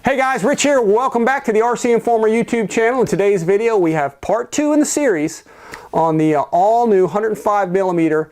Hey guys, Rich here. Welcome back to the RCINFORMER YouTube channel. In today's video, we have part 2 in the series on the all-new 105mm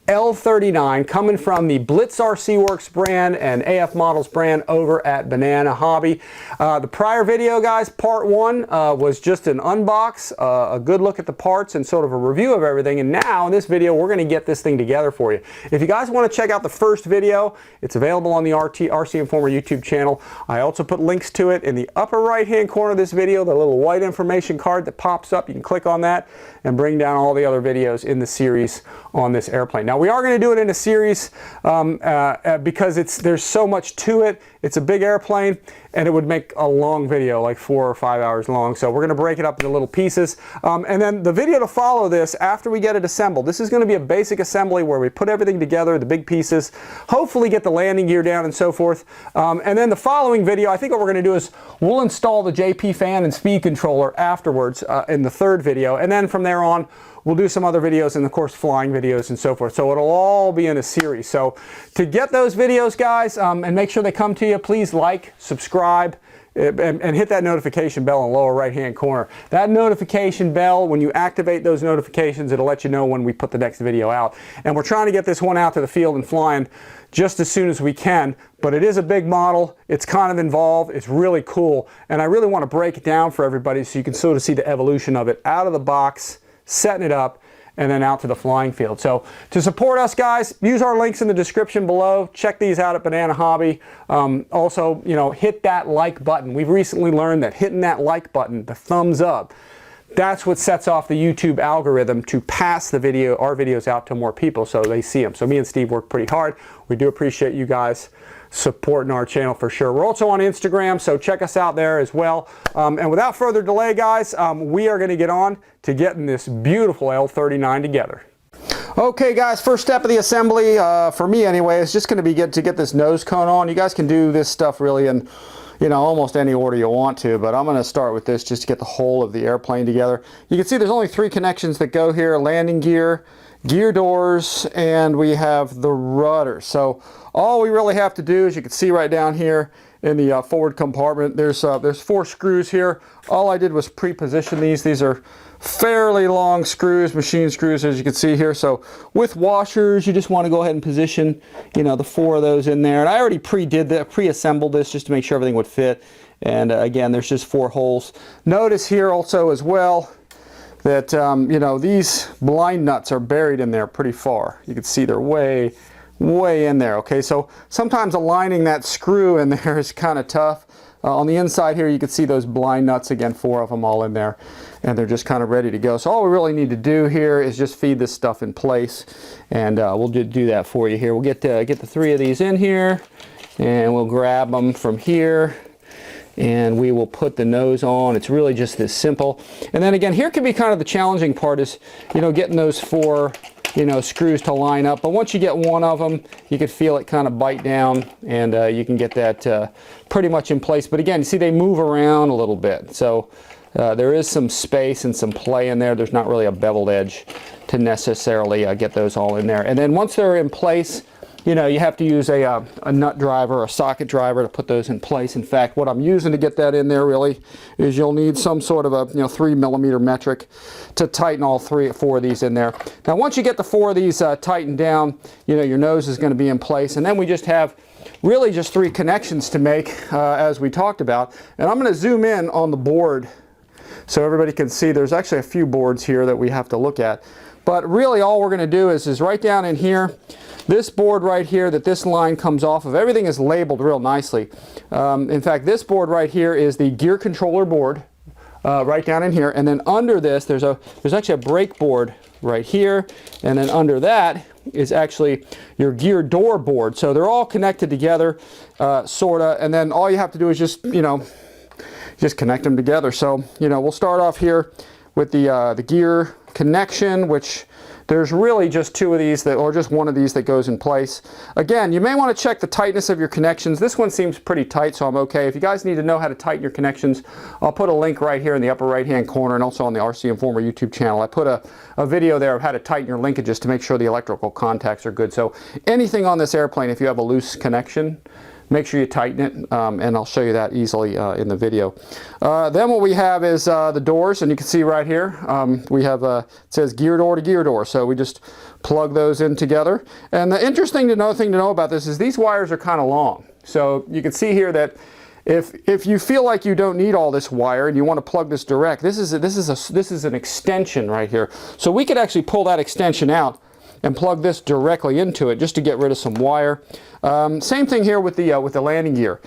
L-39 coming from the BlitzRC Works brand and AF Models brand over at Banana Hobby. The prior video, guys, part 1 was just an unbox, a good look at the parts and sort of a review of everything. And now in this video, we're going to get this thing together for you. If you guys want to check out the first video, it's available on the RCINFORMER YouTube channel. I also put links to it in the upper right-hand corner of this video, the little white information card that pops up. You can click on that and bring down all the other videos in the series on this airplane. Now, we are going to do it in a series because there's so much to it. It's a big airplane and it would make a long video, like 4 or 5 hours long. So we're going to break it up into little pieces. And then the video to follow this, after we get it assembled, this is going to be a basic assembly where we put everything together, the big pieces, hopefully get the landing gear down and so forth. And then the following video, I think what we're going to do is we'll install the JP fan and speed controller afterwards in the third video. And then from there on, we'll do some other videos and of course flying videos and so forth. So it'll all be in a series. So to get those videos, guys, and make sure they come to you, please like, subscribe, and hit that notification bell in the lower right hand corner. That notification bell, when you activate those notifications, it'll let you know when we put the next video out. And we're trying to get this one out to the field and flying just as soon as we can, but it is a big model. It's kind of involved. It's really cool. And I really want to break it down for everybody so you can sort of see the evolution of it out of the box, setting it up, and then out to the flying field. So to support us, guys, use our links in the description below. Check these out at Banana Hobby. Also, you know, hit that like button. We've recently learned that hitting that like button, the thumbs up, that's what sets off the YouTube algorithm to pass our videos out to more people so they see them. So me and Steve work pretty hard. We do appreciate you guys supporting our channel for sure. We're also on Instagram, so check us out there as well. And without further delay, guys, we are going to get on to getting this beautiful L-39 together. Okay, guys, first step of the assembly, for me anyway, is just going to be to get this nose cone on. You guys can do this stuff really in, you know, almost any order you want to, but I'm going to start with this just to get the whole of the airplane together. You can see there's only 3 connections that go here: landing gear, gear doors, and we have the rudder. So all we really have to do is, you can see right down here in the forward compartment, there's 4 screws here. All I did was pre-position these. These are fairly long screws, machine screws, as you can see here. So with washers, you just want to go ahead and position, you know, the 4 of those in there. And I already pre-assembled this just to make sure everything would fit. And again, there's just 4 holes. Notice here also as well that you know, these blind nuts are buried in there pretty far. You can see they're way in there. Okay, so sometimes aligning that screw in there is kind of tough. On the inside here, you can see those blind nuts, again, 4 of them all in there, and they're just kind of ready to go. So all we really need to do here is just feed this stuff in place, and we'll do that for you here. We'll get the 3 of these in here, and we'll grab them from here, and we will put the nose on. It's really just this simple. And then again, here can be kind of the challenging part, is, you know, getting those 4, you know, screws to line up. But once you get one of them, you can feel it kind of bite down, and you can get that pretty much in place. But again, you see they move around a little bit. So there is some space and some play in there. There's not really a beveled edge to necessarily get those all in there. And then once they're in place, you know, you have to use a nut driver, a socket driver to put those in place. In fact, what I'm using to get that in there really is you'll need some sort of a, you know, 3mm metric to tighten all 4 of these in there. Now, once you get the 4 of these tightened down, you know, your nose is going to be in place. And then we just have really just 3 connections to make, as we talked about. And I'm going to zoom in on the board so everybody can see. There's actually a few boards here that we have to look at. But really all we're going to do is right down in here, this board right here that this line comes off of, everything is labeled real nicely. In fact, this board right here is the gear controller board, right down in here. And then under this, there's actually a brake board right here. And then under that is actually your gear door board. So they're all connected together, sorta. And then all you have to do is just, you know, just connect them together. So, you know, we'll start off here with the gear connection, which there's really just 2 of these, or just 1 of these that goes in place. Again, you may want to check the tightness of your connections. This one seems pretty tight, so I'm okay. If you guys need to know how to tighten your connections, I'll put a link right here in the upper right hand corner, and also on the RCINFORMER YouTube channel. I put a video there of how to tighten your linkages to make sure the electrical contacts are good. So anything on this airplane, if you have a loose connection, make sure you tighten it, and I'll show you that easily in the video. Then what we have is the doors, and you can see right here, we have, it says gear door to gear door, so we just plug those in together. And the interesting thing to know about this is these wires are kind of long. So you can see here that if you feel like you don't need all this wire and you want to plug this direct, this is an extension right here. So we could actually pull that extension out and plug this directly into it just to get rid of some wire. Same thing here with the landing gear.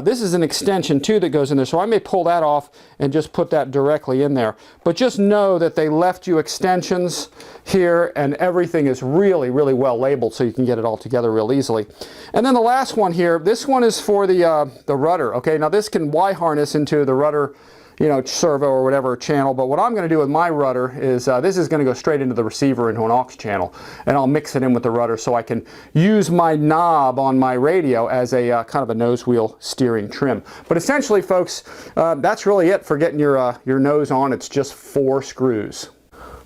This is an extension too that goes in there, so I may pull that off and just put that directly in there. But just know that they left you extensions here, and everything is really, really well labeled so you can get it all together real easily. And then the last one here, this one is for the rudder. Okay, now this can Y-harness into the rudder, you know, servo or whatever channel, but what I'm going to do with my rudder is this is going to go straight into the receiver into an aux channel, and I'll mix it in with the rudder so I can use my knob on my radio as a kind of a nose wheel steering trim. But essentially, folks, that's really it for getting your nose on. It's just 4 screws.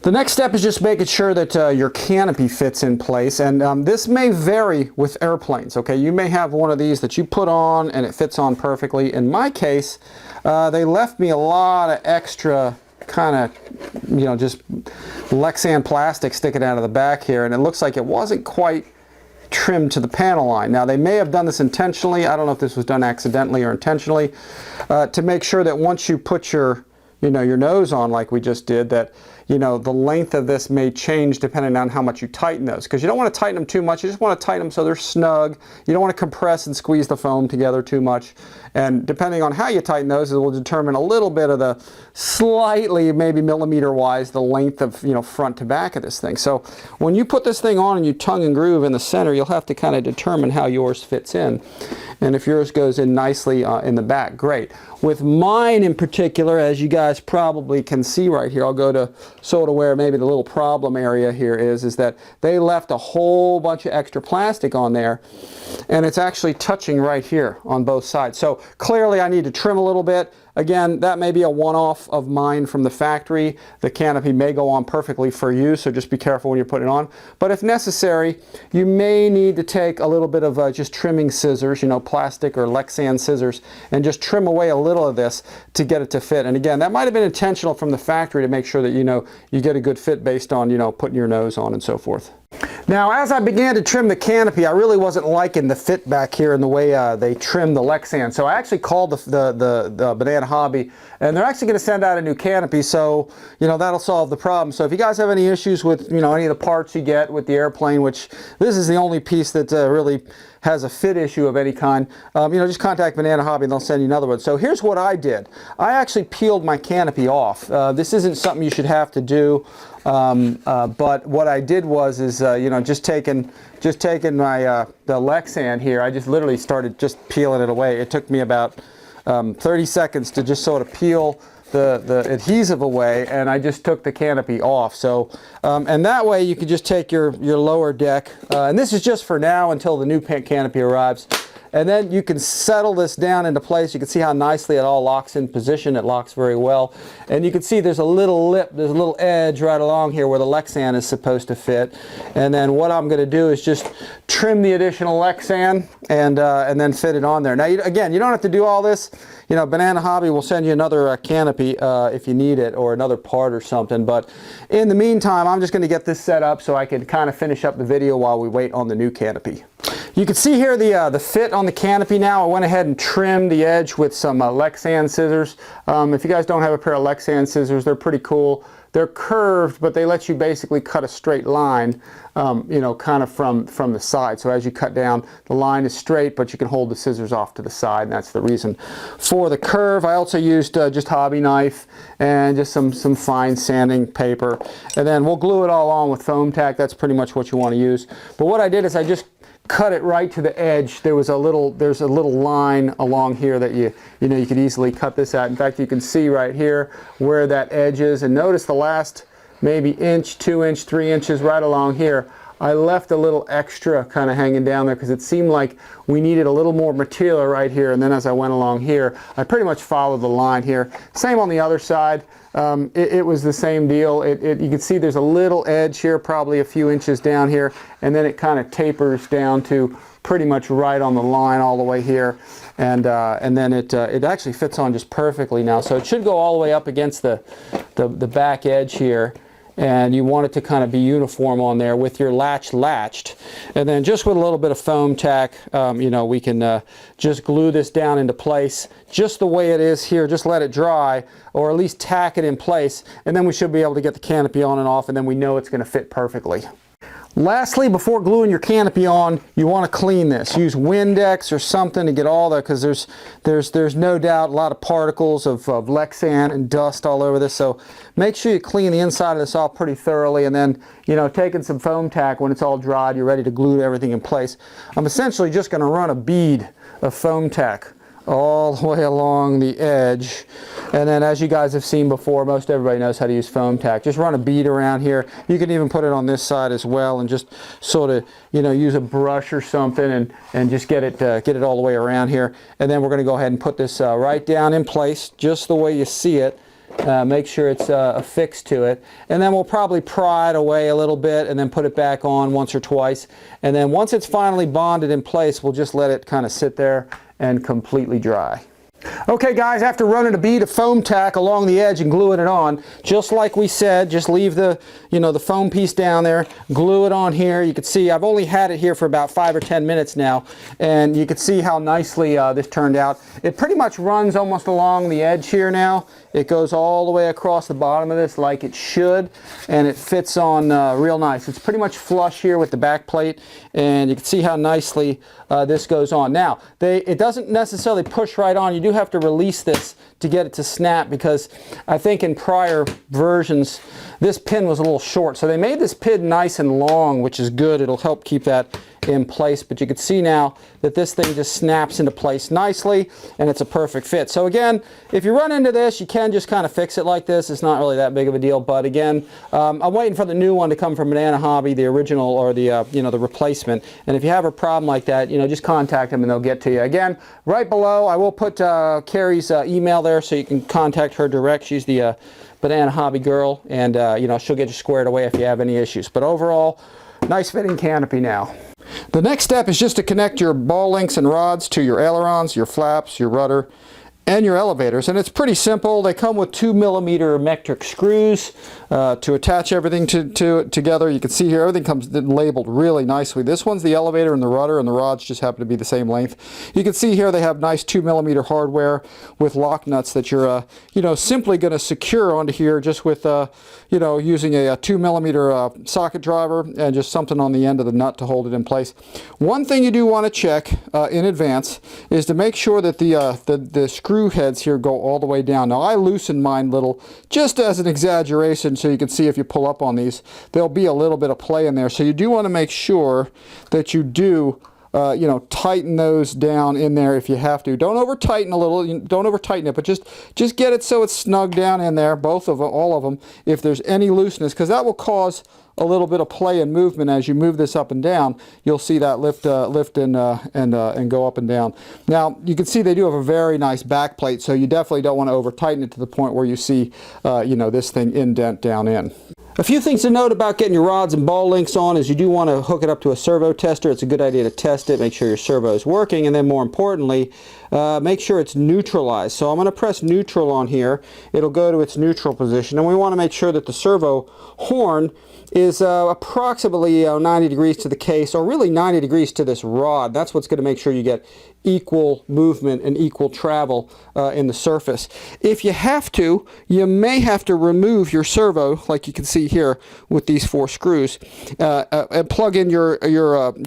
The next step is just making sure that your canopy fits in place, and this may vary with airplanes. Okay, you may have one of these that you put on and it fits on perfectly. In my case, they left me a lot of extra kind of, you know, just Lexan plastic sticking out of the back here, and it looks like it wasn't quite trimmed to the panel line. Now, they may have done this intentionally. I don't know if this was done accidentally or intentionally, to make sure that once you put your nose on like we just did, that the length of this may change depending on how much you tighten those, because you don't want to tighten them too much. You just want to tighten them so they're snug. You don't want to compress and squeeze the foam together too much, and depending on how you tighten those, it will determine a little bit of the slightly, maybe millimeter wise, the length of front to back of this thing. So when you put this thing on and you tongue and groove in the center, you'll have to kind of determine how yours fits in. And if yours goes in nicely in the back, great. With mine in particular, as you guys probably can see right here, I'll go to sort of where maybe the little problem area here is that they left a whole bunch of extra plastic on there, and it's actually touching right here on both sides. So clearly I need to trim a little bit. Again, that may be a one-off of mine from the factory. The canopy may go on perfectly for you, so just be careful when you're putting it on. But if necessary, you may need to take a little bit of just trimming scissors, plastic or Lexan scissors, and just trim away a little of this to get it to fit. And again, that might have been intentional from the factory to make sure that you get a good fit based on putting your nose on and so forth. Now, as I began to trim the canopy, I really wasn't liking the fit back here and the way they trimmed the Lexan. So I actually called the Banana Hobby, and they're actually going to send out a new canopy, so that'll solve the problem. So if you guys have any issues with any of the parts you get with the airplane, which this is the only piece that really has a fit issue of any kind, just contact Banana Hobby and they'll send you another one. So here's what I did. I actually peeled my canopy off. This isn't something you should have to do, but what I did was just taking my the Lexan here, I just literally started just peeling it away. It took me about 30 seconds to just sort of peel the adhesive away, and I just took the canopy off. So and that way you can just take your lower deck, and this is just for now until the new canopy arrives, and then you can settle this down into place. You can see how nicely it all locks in position. It locks very well, and you can see there's a little lip, there's a little edge right along here where the Lexan is supposed to fit. And then what I'm going to do is just trim the additional Lexan and then fit it on there. Now again, you don't have to do all this. Banana Hobby will send you another canopy if you need it, or another part or something. But in the meantime, I'm just going to get this set up so I can kind of finish up the video while we wait on the new canopy. You can see here the fit on the canopy now. I went ahead and trimmed the edge with some Lexan scissors. If you guys don't have a pair of Lexan scissors, they're pretty cool. They're curved, but they let you basically cut a straight line, kind of from the side. So as you cut down, the line is straight, but you can hold the scissors off to the side, and that's the reason for the curve. I also used just hobby knife and just some fine sanding paper, and then we'll glue it all on with FOAM-TAC. That's pretty much what you want to use. But what I did is I just cut it right to the edge. There's a little line along here that you could easily cut this out. In fact, you can see right here where that edge is, and notice the last maybe inch, 2 inch, 3 inches right along here. I left a little extra kind of hanging down there because it seemed like we needed a little more material right here, and then as I went along here, I pretty much followed the line here. Same on the other side. It was the same deal. You can see there's a little edge here, probably a few inches down here, and then it kind of tapers down to pretty much right on the line all the way here, and then it actually fits on just perfectly now. So it should go all the way up against the back edge here, and you want it to kind of be uniform on there with your latch latched. And then just with a little bit of FOAM-TAC, you know, we can just glue this down into place just the way it is here. Just let it dry, or at least tack it in place, and then we should be able to get the canopy on and off, and then we know it's going to fit perfectly. Lastly, before gluing your canopy on, you want to clean this. Use Windex or something to get all that, because there's no doubt a lot of particles of Lexan and dust all over this. So make sure you clean the inside of this off pretty thoroughly, and then, you know, taking some FOAM-TAC when it's all dried, you're ready to glue everything in place. I'm essentially just going to run a bead of FOAM-TAC all the way along the edge, and then, as you guys have seen before, most everybody knows how to use FOAM-TAC. Just run a bead around here. You can even put it on this side as well, and just sort of, you know, use a brush or something and just get it all the way around here. And then we're going to go ahead and put this right down in place, just the way you see it. Make sure it's affixed to it, and then we'll probably pry it away a little bit and then put it back on once or twice, and then once it's finally bonded in place, we'll just let it kind of sit there and completely dry. Okay guys, after running a bead of FOAM-TAC along the edge and gluing it on, just like we said, just leave the, you know, the foam piece down there, glue it on here. You can see I've only had it here for about 5 or 10 minutes now, and you can see how nicely this turned out. It pretty much runs almost along the edge here now. It goes all the way across the bottom of this like it should, and it fits on real nice. It's pretty much flush here with the back plate, and you can see how nicely this goes on. Now, it doesn't necessarily push right on. You do have to release this to get it to snap, because I think in prior versions this pin was a little short, so they made this pin nice and long, which is good. It'll help keep that in place, but you can see now that this thing just snaps into place nicely, and it's a perfect fit. So again, if you run into this, you can just kind of fix it like this. It's not really that big of a deal, but again, I'm waiting for the new one to come from Banana Hobby, the original, or the you know, the replacement. And if you have a problem like that, you know, just contact them and they'll get to you. Again, right below I will put Carrie's email there, so you can contact her direct. She's the Banana Hobby girl, and you know, she'll get you squared away if you have any issues. But overall, nice fitting canopy now. The next step is just to connect your ball links and rods to your ailerons, your flaps, your rudder, and your elevators, and it's pretty simple. They come with 2mm metric screws to attach everything together. You can see here everything comes labeled really nicely. This one's the elevator and the rudder, and the rods just happen to be the same length. You can see here they have nice 2mm hardware with lock nuts that you're you know, simply going to secure onto here just with you know, using a 2mm socket driver and just something on the end of the nut to hold it in place. One thing you do want to check in advance is to make sure that the screw heads here go all the way down. Now I loosened mine little just as an exaggeration, so you can see if you pull up on these, there'll be a little bit of play in there. So you do want to make sure that you do you know, tighten those down in there if you have to. Don't over tighten a little, don't over tighten it, but just get it so it's snug down in there, both of them, all of them, if there's any looseness, because that will cause a little bit of play and movement as you move this up and down. You'll see that lift and go up and down. Now you can see they do have a very nice back plate, so you definitely don't want to over tighten it to the point where you see you know, this thing indent down in. A few things to note about getting your rods and ball links on is you do want to hook it up to a servo tester. It's a good idea to test it, make sure your servo is working, and then more importantly, make sure it's neutralized. So I'm going to press neutral on here. It'll go to its neutral position, and we want to make sure that the servo horn is approximately 90 degrees to the case, or really 90 degrees to this rod. That's what's going to make sure you get equal movement and equal travel in the surface. If you have to, you may have to remove your servo, like you can see here with these 4 screws, and plug in your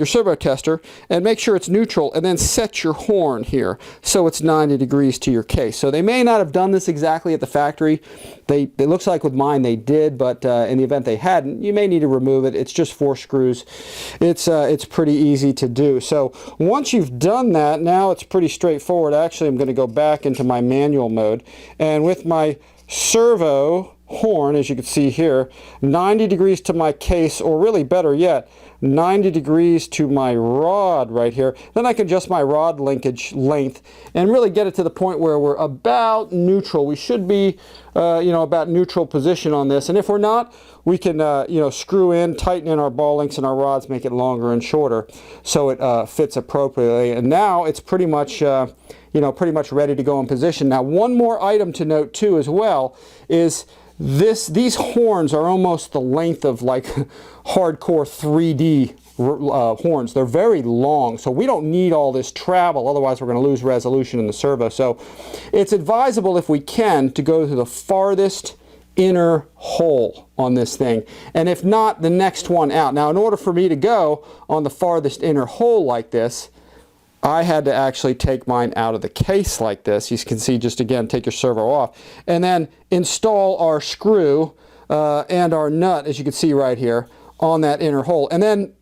servo tester and make sure it's neutral, and then set your horn here so it's 90 degrees to your case. So they may not have done this exactly at the factory. It looks like with mine they did, but in the event they hadn't, you may need to remove it. It's just 4 screws. It's pretty easy to do. So once you've done that, now it's pretty straightforward. Actually, I'm going to go back into my manual mode, and with my servo horn, as you can see here, 90 degrees to my case, or really better yet, 90 degrees to my rod right here. Then I can adjust my rod linkage length and really get it to the point where we're about neutral. We should be, about neutral position on this. And if we're not, we can, screw in, tighten in our ball links and our rods, make it longer and shorter so it fits appropriately. And now it's pretty much, pretty much ready to go in position. Now, one more item to note too as well is these horns are almost the length of like hardcore 3D horns. They're very long, so we don't need all this travel, otherwise we're going to lose resolution in the servo. So it's advisable, if we can, to go to the farthest inner hole on this thing, and if not, the next one out. Now, in order for me to go on the farthest inner hole like this, I had to actually take mine out of the case like this. You can see, just again, take your servo off, and then install our screw and our nut, as you can see right here, on that inner hole, and then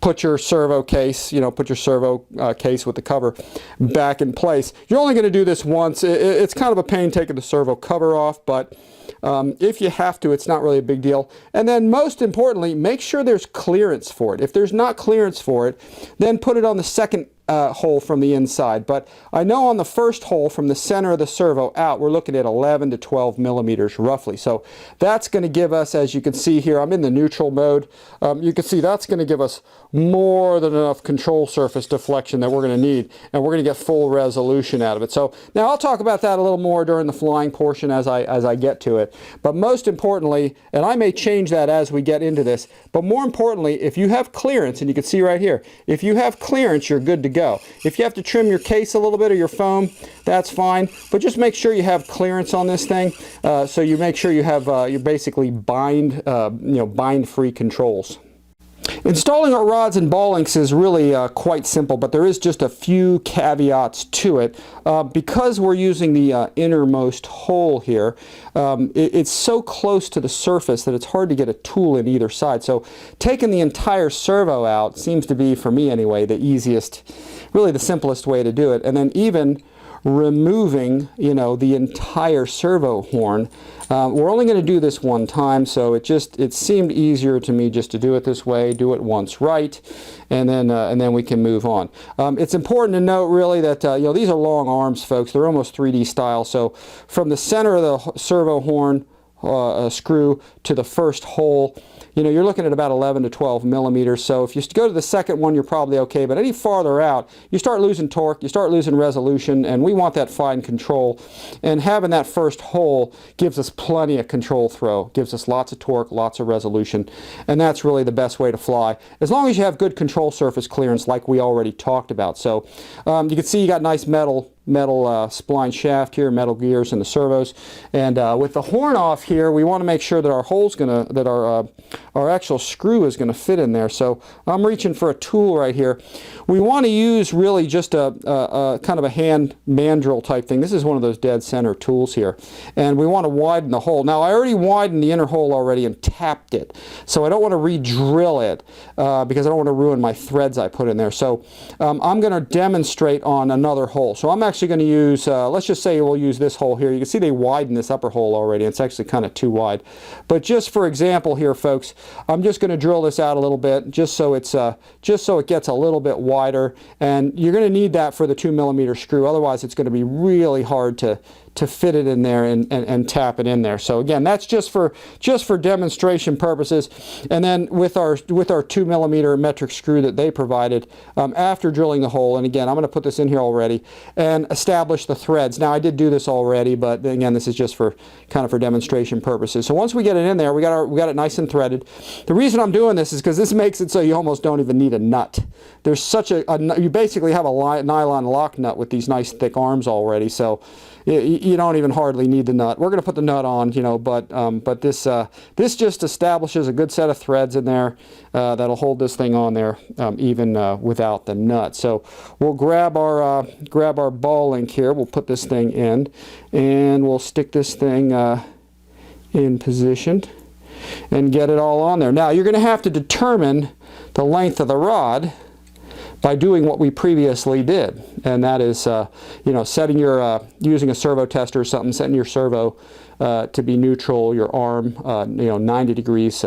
put your servo case, put your servo case with the cover back in place. You're only going to do this once. It's kind of a pain taking the servo cover off, but if you have to, it's not really a big deal. And then most importantly, make sure there's clearance for it. If there's not clearance for it, then put it on the second hole from the inside. But I know on the first hole from the center of the servo out, we're looking at 11 to 12 millimeters roughly. So that's going to give us, as you can see here, I'm in the neutral mode. You can see that's going to give us more than enough control surface deflection that we're going to need, and we're going to get full resolution out of it. So now I'll talk about that a little more during the flying portion as I get to it. But most importantly, and I may change that as we get into this, but more importantly, if you have clearance, and you can see right here, if you have clearance, you're good to go. If you have to trim your case a little bit or your foam, that's fine, but just make sure you have clearance on this thing, so you make sure you have you basically bind-free controls. Installing our rods and ball links is really quite simple, but there is just a few caveats to it. Because we're using the innermost hole here, it's so close to the surface that it's hard to get a tool in either side. So taking the entire servo out seems to be, for me anyway, the easiest, really the simplest way to do it. And then even removing, the entire servo horn. We're only going to do this one time, so it seemed easier to me just to do it this way, do it once right, and then we can move on. It's important to note really that these are long arms, folks. They're almost 3D style. So from the center of the servo horn screw to the first hole, you're looking at about 11 to 12 millimeters. So if you go to the second one, you're probably okay. But any farther out, you start losing torque, you start losing resolution, and we want that fine control. And having that first hole gives us plenty of control throw, gives us lots of torque, lots of resolution, and that's really the best way to fly, as long as you have good control surface clearance like we already talked about. So you can see you got nice metal spline shaft here, metal gears in the servos, and with the horn off here, we want to make sure that our actual screw is going to fit in there. So I'm reaching for a tool right here. We want to use really just a kind of a hand mandrel type thing. This is one of those dead center tools here, and we want to widen the hole. Now I already widened the inner hole already and tapped it, so I don't want to re-drill it because I don't want to ruin my threads I put in there. So I'm going to demonstrate on another hole. So I'm actually going to use, let's just say we'll use this hole here. You can see they widened this upper hole already. It's actually kind of too wide. But just for example here, folks, I'm just going to drill this out a little bit just so it gets a little bit wider. And you're going to need that for the 2 millimeter screw. Otherwise, it's going to be really hard to fit it in there and tap it in there. So again, that's just for demonstration purposes. And then with our 2 millimeter metric screw that they provided, after drilling the hole, and again, I'm going to put this in here already, and establish the threads. Now I did do this already, but again, this is just for demonstration purposes. So once we get it in there, we got it nice and threaded. The reason I'm doing this is because this makes it so you almost don't even need a nut. There's such you basically have a nylon lock nut with these nice thick arms already, so you don't even hardly need the nut. We're going to put the nut on, but this just establishes a good set of threads in there that'll hold this thing on there even without the nut. So we'll grab our ball link here. We'll put this thing in, and we'll stick this thing in position and get it all on there. Now you're going to have to determine the length of the rod by doing what we previously did, and that is setting your using a servo tester or something, setting your servo to be neutral, your arm 90 degrees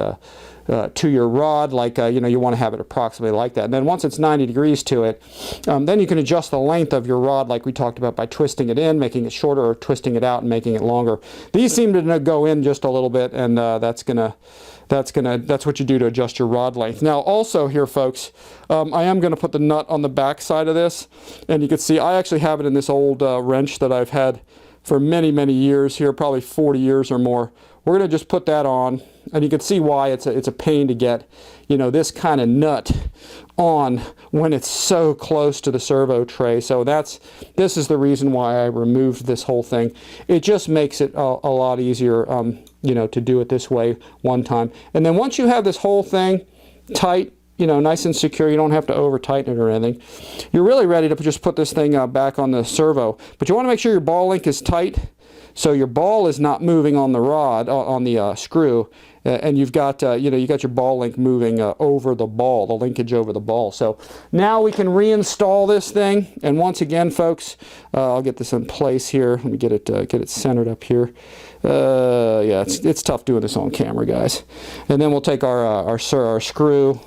to your rod, like you know, you want to have it approximately like that. And then once it's 90 degrees to it, then you can adjust the length of your rod like we talked about by twisting it in, making it shorter, or twisting it out and making it longer. These seem to go in just a little bit, and that's what you do to adjust your rod length. Now also here, folks, I am going to put the nut on the back side of this, and you can see I actually have it in this old wrench that I've had for many years here, probably 40 years or more. We're going to just put that on, and you can see why it's a pain to get, you know, this kind of nut on when it's so close to the servo tray. So this is the reason why I removed this whole thing. It just makes it a lot easier, you know, to do it this way one time. And then once you have this whole thing tight, you know, nice and secure, you don't have to over tighten it or anything, you're really ready to just put this thing back on the servo. But you want to make sure your ball link is tight, so your ball is not moving on the rod, on the screw, and you've got you know, you got your ball link moving over the ball, the linkage over the ball. So now we can reinstall this thing, and once again, folks, I'll get this in place here. Let me get it centered up here. Yeah, it's tough doing this on camera, guys. And then we'll take our screw.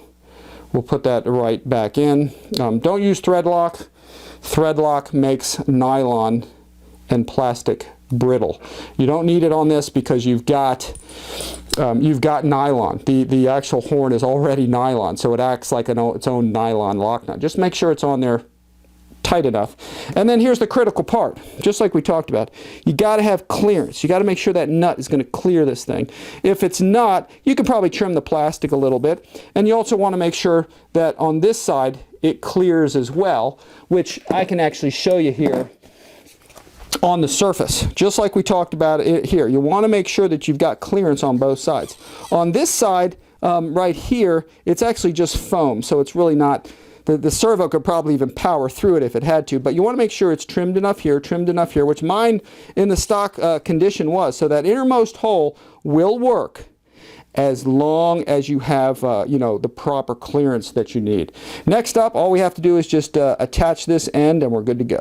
We'll put that right back in. Don't use thread lock. Thread lock makes nylon and plastic brittle. You don't need it on this because you've got nylon. The actual horn is already nylon, so it acts like its own nylon lock nut. Just make sure it's on there tight enough. And then here's the critical part, just like we talked about. You got to have clearance. You got to make sure that nut is going to clear this thing. If it's not, you can probably trim the plastic a little bit, and you also want to make sure that on this side it clears as well, which I can actually show you here on the surface, just like we talked about it here. You want to make sure that you've got clearance on both sides. On this side, right here, it's actually just foam, so it's really not, the servo could probably even power through it if it had to, but you want to make sure it's trimmed enough here, which mine in the stock condition was, so that innermost hole will work as long as you have you know, the proper clearance that you need. Next up, all we have to do is just attach this end, and we're good to go.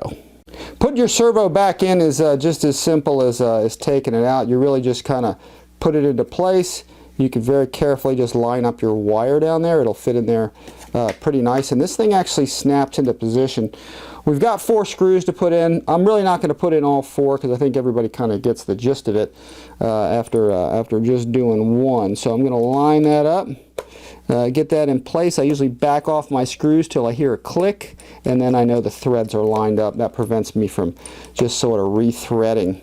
Putting your servo back in is just as simple as taking it out. You really just kind of put it into place. You can very carefully just line up your wire down there. It'll fit in there pretty nice, and this thing actually snaps into position. We've got 4 screws to put in. I'm really not going to put in all 4 because I think everybody kind of gets the gist of it after just doing one. So I'm going to line that up. Get that in place. I usually back off my screws till I hear a click, and then I know the threads are lined up. That prevents me from just sort of rethreading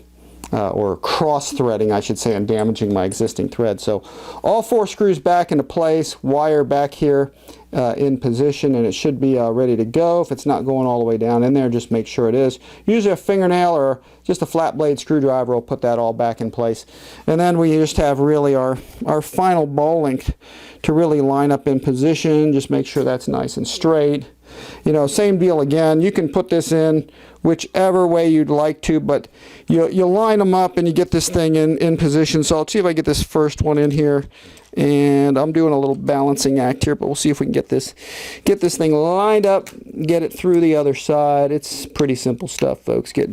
or cross-threading, I should say, and damaging my existing thread. So all 4 screws back into place, wire back here in position, and it should be ready to go. If it's not going all the way down in there, just make sure it is. Usually a fingernail or just a flat blade screwdriver will put that all back in place. And then we just have really our final ball link to really line up in position. Just make sure that's nice and straight. You know, same deal again. You can put this in whichever way you'd like to, but you line them up and you get this thing in position. So I'll see if I get this first one in here, and I'm doing a little balancing act here, but we'll see if we can get this thing lined up, get it through the other side. It's pretty simple stuff, folks, getting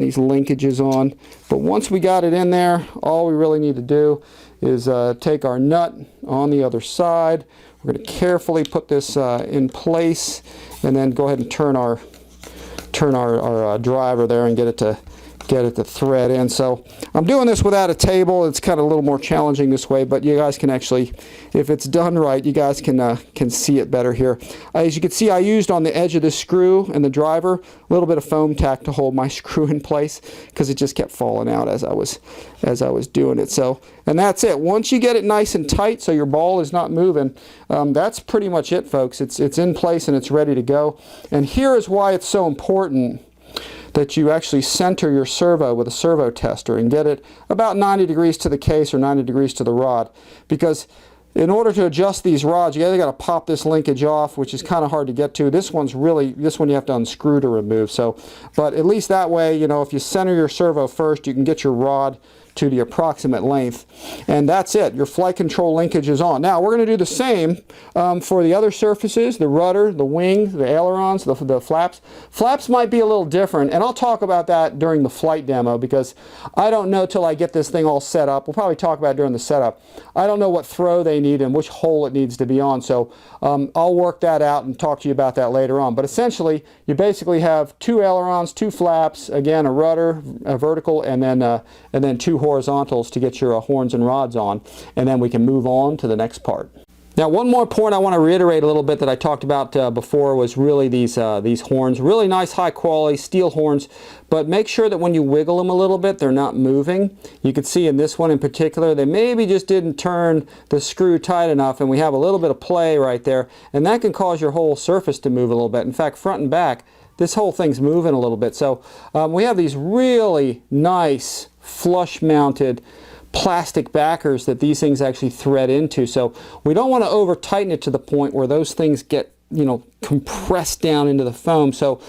these linkages on. But once we got it in there, all we really need to do is take our nut on the other side. We're going to carefully put this in place, and then go ahead and turn our driver there and get it to thread in. So I'm doing this without a table. It's kind of a little more challenging this way, but you guys can actually, if it's done right, you guys can see it better here. As you can see, I used on the edge of this screw and the driver a little bit of FOAM-TAC to hold my screw in place because it just kept falling out as I was doing it. So, and that's it. Once you get it nice and tight so your ball is not moving, that's pretty much it, folks. It's in place and it's ready to go. And here is why it's so important that you actually center your servo with a servo tester and get it about 90 degrees to the case or 90 degrees to the rod, because in order to adjust these rods, you either got to pop this linkage off, which is kind of hard to get to. This one you have to unscrew to remove. So, but at least that way, you know, if you center your servo first, you can get your rod to the approximate length, and that's it. Your flight control linkage is on. Now we're going to do the same for the other surfaces, the rudder, the wing, the ailerons, the flaps. Flaps might be a little different, and I'll talk about that during the flight demo, because I don't know till I get this thing all set up. We'll probably talk about it during the setup. I don't know what throw they need and which hole it needs to be on, so I'll work that out and talk to you about that later on. But essentially, you basically have 2 ailerons, 2 flaps, again a rudder, a vertical, and then 2 horizontals to get your horns and rods on, and then we can move on to the next part. Now, one more point I want to reiterate a little bit that I talked about before was really these horns. Really nice, high quality steel horns, but make sure that when you wiggle them a little bit, they're not moving. You can see in this one in particular, they maybe just didn't turn the screw tight enough, and we have a little bit of play right there, and that can cause your whole surface to move a little bit. In fact, front and back, this whole thing's moving a little bit. So we have these really nice flush mounted plastic backers that these things actually thread into. So we don't want to over tighten it to the point where those things get, you know, compressed down into the foam. So,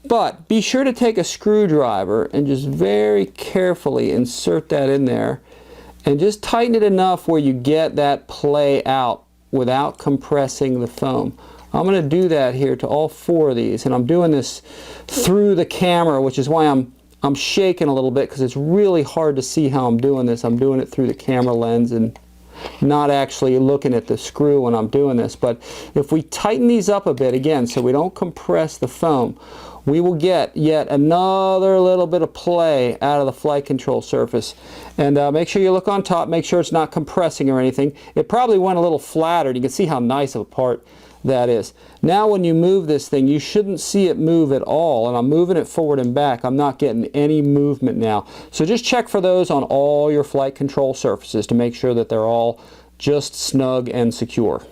but be sure to take a screwdriver and just very carefully insert that in there and just tighten it enough where you get that play out without compressing the foam. I'm going to do that here to all 4 of these, and I'm doing this through the camera, which is why I'm shaking a little bit, because it's really hard to see how I'm doing this. I'm doing it through the camera lens and not actually looking at the screw when I'm doing this. But if we tighten these up a bit, again, so we don't compress the foam, we will get yet another little bit of play out of the flight control surface. And make sure you look on top, make sure it's not compressing or anything. It probably went a little flattered. You can see how nice of a part that is. Now when you move this thing, you shouldn't see it move at all, and I'm moving it forward and back. I'm not getting any movement now. So just check for those on all your flight control surfaces to make sure that they're all just snug and secure.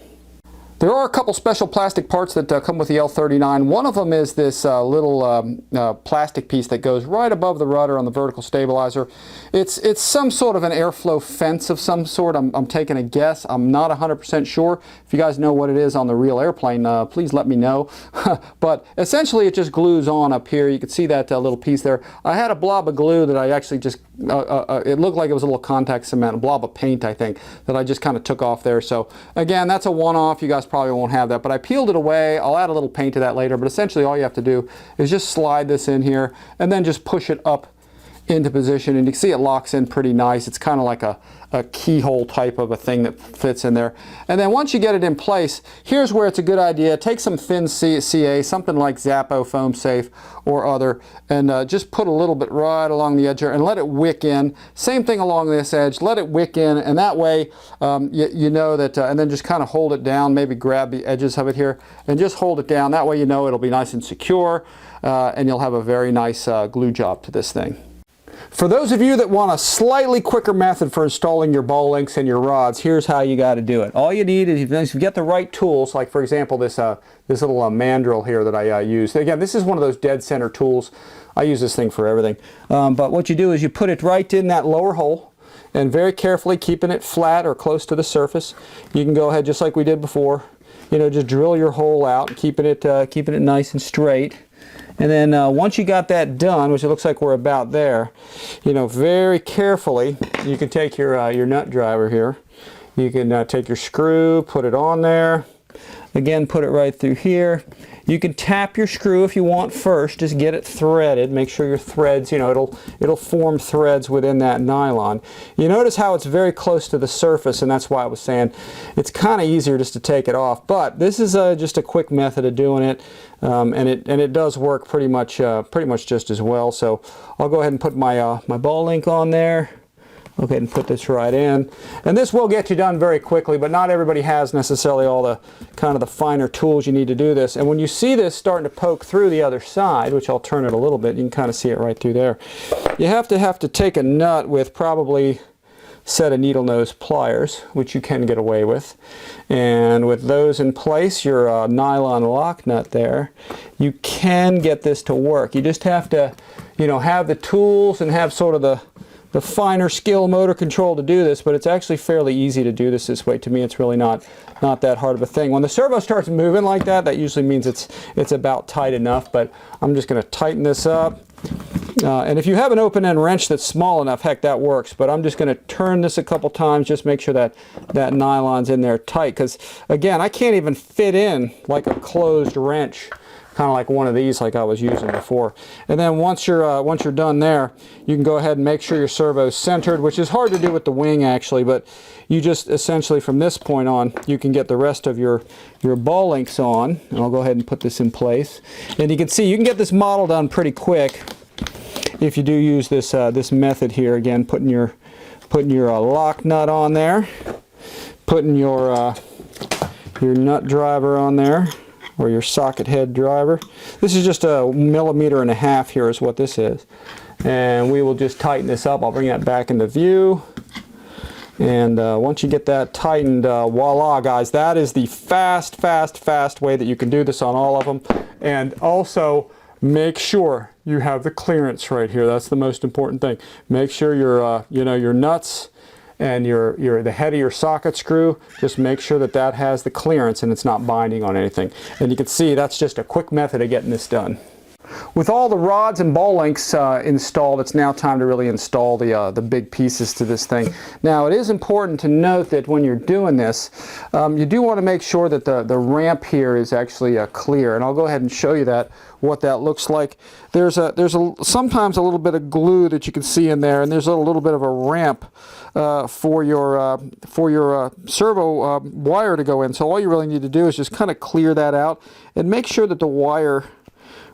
There are a couple special plastic parts that come with the L-39. One of them is this little plastic piece that goes right above the rudder on the vertical stabilizer. It's some sort of an airflow fence of some sort. I'm taking a guess. I'm not 100% sure. If you guys know what it is on the real airplane, please let me know. But essentially it just glues on up here. You can see that little piece there. I had a blob of glue that I actually just, it looked like it was a little contact cement, a blob of paint I think, that I just kind of took off there. So again, that's a one-off. You guys probably won't have that, but I peeled it away. I'll add a little paint to that later, but essentially all you have to do is just slide this in here and then just push it up into position, and you can see it locks in pretty nice. It's kind of like a keyhole type of a thing that fits in there. And then once you get it in place, here's where it's a good idea. Take some thin CA, something like Zappo Foam Safe or other, and just put a little bit right along the edge here and let it wick in. Same thing along this edge, let it wick in, and that way you know that, and then just kind of hold it down, maybe grab the edges of it here and just hold it down. That way you know it'll be nice and secure, and you'll have a very nice glue job to this thing. For those of you that want a slightly quicker method for installing your ball links and your rods, here's how you got to do it. All you need is, if you get the right tools, like for example this little mandrel here that I use. Again, this is one of those dead center tools. I use this thing for everything. But what you do is you put it right in that lower hole, and very carefully keeping it flat or close to the surface. You can go ahead just like we did before. You know, just drill your hole out, keeping it nice and straight. And then once you got that done, which it looks like we're about there, you know, very carefully, you can take your nut driver here. You can take your screw, put it on there. Again, put it right through here. You can tap your screw if you want first, just get it threaded. Make sure your threads, you know, it'll form threads within that nylon. You notice how it's very close to the surface, and that's why I was saying it's kind of easier just to take it off. But this is just a quick method of doing it, and it does work pretty much just as well. So I'll go ahead and put my my ball link on there. Okay, and put this right in. And this will get you done very quickly, but not everybody has necessarily all the kind of the finer tools you need to do this. And when you see this starting to poke through the other side, which I'll turn it a little bit, you can kind of see it right through there. You have to take a nut with probably a set of needle nose pliers, which you can get away with. And with those in place, your nylon lock nut there, you can get this to work. You just have to, you know, have the tools and have sort of the finer skill motor control to do this, but it's actually fairly easy to do this way. To me, it's really not that hard of a thing. When the servo starts moving like that, that usually means it's about tight enough, but I'm just going to tighten this up And if you have an open-end wrench that's small enough, heck, that works. But I'm just going to turn this a couple times, just make sure that that nylon's in there tight. Because, again, I can't even fit in like a closed wrench, kind of like one of these like I was using before. And then once you're done there, you can go ahead and make sure your servo's centered, which is hard to do with the wing, actually. But you just essentially, from this point on, you can get the rest of your ball links on. And I'll go ahead and put this in place. And you can see you can get this model done pretty quick if you do use this this method here. Again, putting your lock nut on there, putting your nut driver on there, or your socket head driver. This is just 1.5 millimeters here is what this is. And we will just tighten this up. I'll bring that back into view. And once you get that tightened, voila, guys, that is the fast way that you can do this on all of them. And also, make sure you have the clearance right here. That's the most important thing. Make sure your your nuts and the head of your socket screw, just make sure that that has the clearance and it's not binding on anything. And you can see that's just a quick method of getting this done. With all the rods and ball links installed, it's now time to really install the big pieces to this thing. Now, it is important to note that when you're doing this, you do want to make sure that the ramp here is actually clear. And I'll go ahead and show you what that looks like. There's sometimes a little bit of glue that you can see in there, and there's a little bit of a ramp for your servo wire to go in. So all you really need to do is just kind of clear that out and make sure that the wire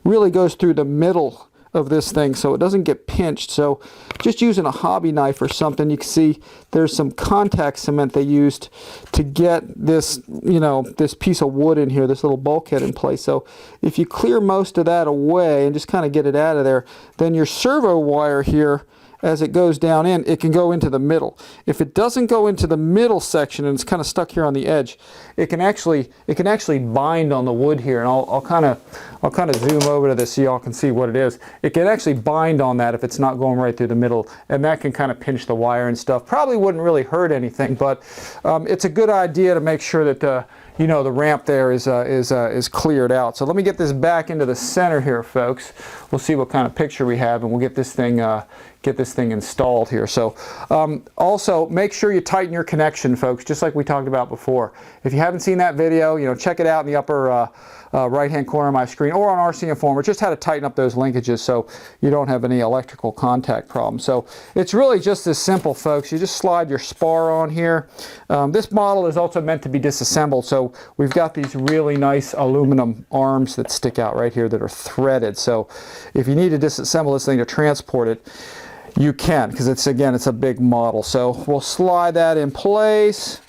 really goes through the middle of this thing so it doesn't get pinched. So just using a hobby knife or something, you can see there's some contact cement they used to get this, this piece of wood in here, this little bulkhead in place. So if you clear most of that away and just kind of get it out of there, then your servo wire here, as it goes down in, it can go into the middle. If it doesn't go into the middle section and it's kind of stuck here on the edge, it can actually bind on the wood here. And I'll kind of zoom over to this so y'all can see what it is. It can actually bind on that if it's not going right through the middle, and that can kind of pinch the wire and stuff. Probably wouldn't really hurt anything, but it's a good idea to make sure that the ramp there is cleared out. So let me get this back into the center here, folks. We'll see what kind of picture we have, and we'll get this thing installed here. So also make sure you tighten your connection, folks, just like we talked about before. If you haven't seen that video, check it out in the upper right hand corner of my screen, or on RCINFORMER, just how to tighten up those linkages so you don't have any electrical contact problems. So it's really just as simple, folks. You just slide your spar on here. This model is also meant to be disassembled, so we've got these really nice aluminum arms that stick out right here that are threaded. So if you need to disassemble this thing to transport it, you can, because it's a big model. So we'll slide that in place.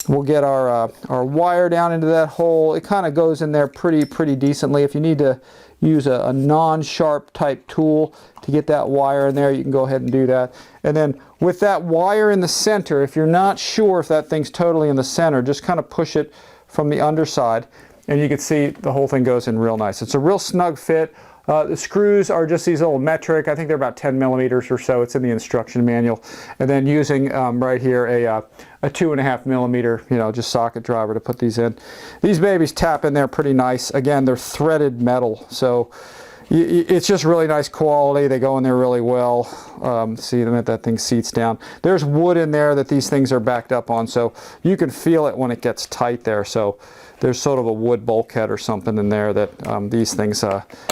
We'll get our wire down into that hole. It kind of goes in there pretty decently. If you need to use a non-sharp type tool to get that wire in there, you can go ahead and do that. And then with that wire in the center, if you're not sure if that thing's totally in the center, just kind of push it from the underside, and you can see the whole thing goes in real nice. It's a real snug fit. The screws are just these little metric. I think they're about 10 millimeters or so. It's in the instruction manual. And then using right here a 2.5 millimeter, just socket driver to put these in. These babies tap in there pretty nice. Again, they're threaded metal, so it's just really nice quality. They go in there really well. See that thing seats down. There's wood in there that these things are backed up on, so you can feel it when it gets tight there. So there's sort of a wood bulkhead or something in there that these things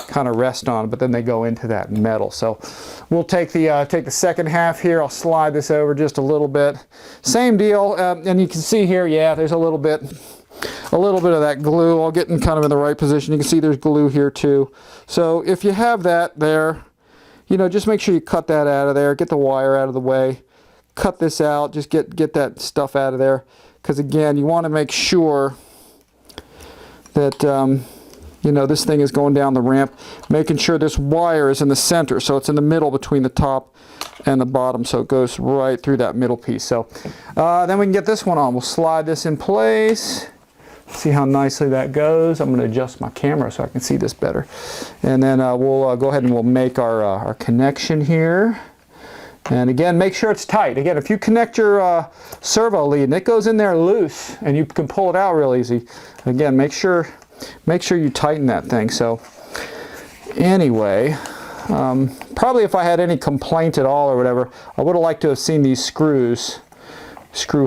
kind of rest on, but then they go into that metal. So we'll take the second half here. I'll slide this over just a little bit. Same deal, and you can see here, yeah, there's a little bit of that glue. I'll get in kind of in the right position. You can see there's glue here too. So if you have that there, just make sure you cut that out of there. Get the wire out of the way. Cut this out. Just get that stuff out of there. Because again, you want to make sure that this thing is going down the ramp, making sure this wire is in the center, so it's in the middle between the top and the bottom, so it goes right through that middle piece. So then we can get this one on. We'll slide this in place. See how nicely that goes. I'm going to adjust my camera so I can see this better. And then we'll go ahead and we'll make our connection here. And again, make sure it's tight. Again, if you connect your servo lead and it goes in there loose and you can pull it out real easy, again, make sure you tighten that thing. So anyway, Probably if I had any complaint at all or whatever, I would have liked to have seen these screw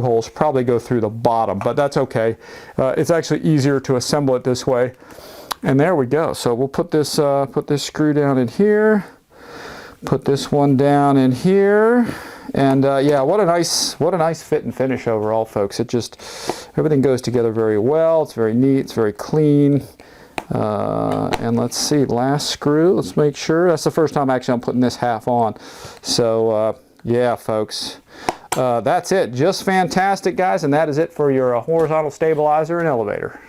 holes probably go through the bottom, but that's okay. It's actually easier to assemble it this way. And there we go. So we'll put this screw down in here, put this one down in here, and yeah, what a nice fit and finish overall, folks. It just, everything goes together very well. It's very neat. It's very clean. And let's see, last screw, let's make sure. That's the first time actually I'm putting this half on. So yeah, folks, that's it. Just fantastic, guys, and that is it for your horizontal stabilizer and elevator.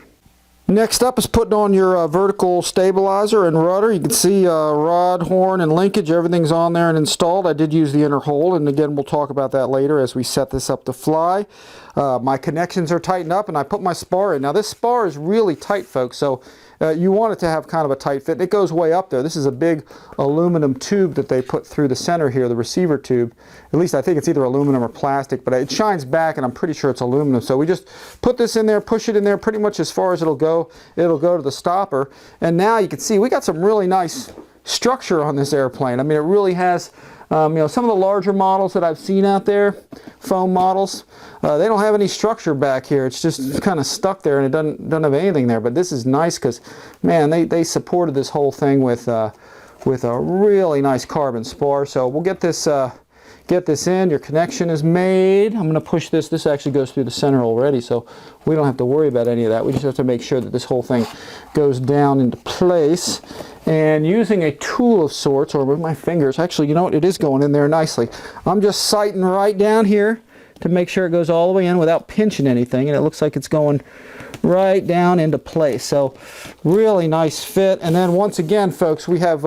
Next up is putting on your vertical stabilizer and rudder. You can see rod, horn, and linkage. Everything's on there and installed. I did use the inner hole, and again, we'll talk about that later as we set this up to fly. My connections are tightened up, and I put my spar in. Now, this spar is really tight, folks, so you want it to have kind of a tight fit. It goes way up there. This is a big aluminum tube that they put through the center here, the receiver tube. At least I think it's either aluminum or plastic, but it shines back, and I'm pretty sure it's aluminum. So we just put this in there, push it in there pretty much as far as it'll go. It'll go to the stopper. And now you can see we got some really nice structure on this airplane. I mean, it really has, you know, some of the larger models that I've seen out there, foam models, they don't have any structure back here. It's just kind of stuck there, and it doesn't have anything there. But this is nice because, man, they supported this whole thing with a really nice carbon spar. So we'll get this in. Your connection is made. I'm going to push this. This actually goes through the center already, so we don't have to worry about any of that. We just have to make sure that this whole thing goes down into place. And using a tool of sorts, or with my fingers, actually, you know what? It is going in there nicely. I'm just sighting right down here to make sure it goes all the way in without pinching anything, and it looks like it's going right down into place. So really nice fit. And then once again, folks, we have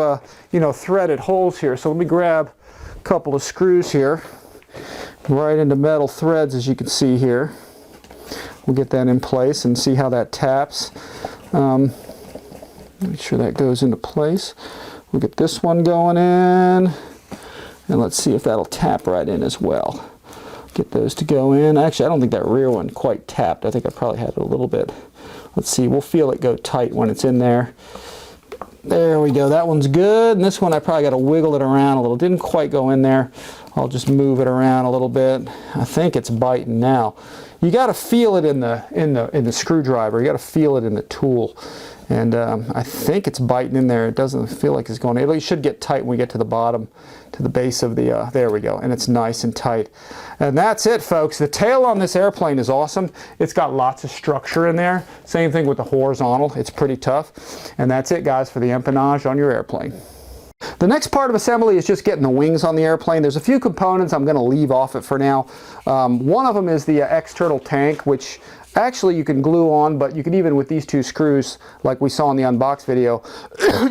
you know, threaded holes here. So let me grab a couple of screws here, right into metal threads, as you can see here. We'll get that in place and see how that taps. Make sure that goes into place. We'll get this one going in, and let's see if that'll tap right in as well. Get those to go in. Actually, I don't think that rear one quite tapped. I think I probably had it a little bit. Let's see, we'll feel it go tight when it's in there. There we go, that one's good. And this one I probably got to wiggle it around a little. Didn't quite go in there. I'll just move it around a little bit. I think it's biting now. You got to feel it in the screwdriver. You got to feel it in the tool. And I think it's biting in there. It doesn't feel like it's going. It should get tight when we get to the bottom, to the base of the, there we go. And it's nice and tight. And that's it, folks. The tail on this airplane is awesome. It's got lots of structure in there. Same thing with the horizontal. It's pretty tough. And that's it, guys, for the empennage on your airplane. The next part of assembly is just getting the wings on the airplane. There's a few components I'm going to leave off it for now. One of them is the external tank, which actually you can glue on, but you can even with these two screws, like we saw in the unbox video,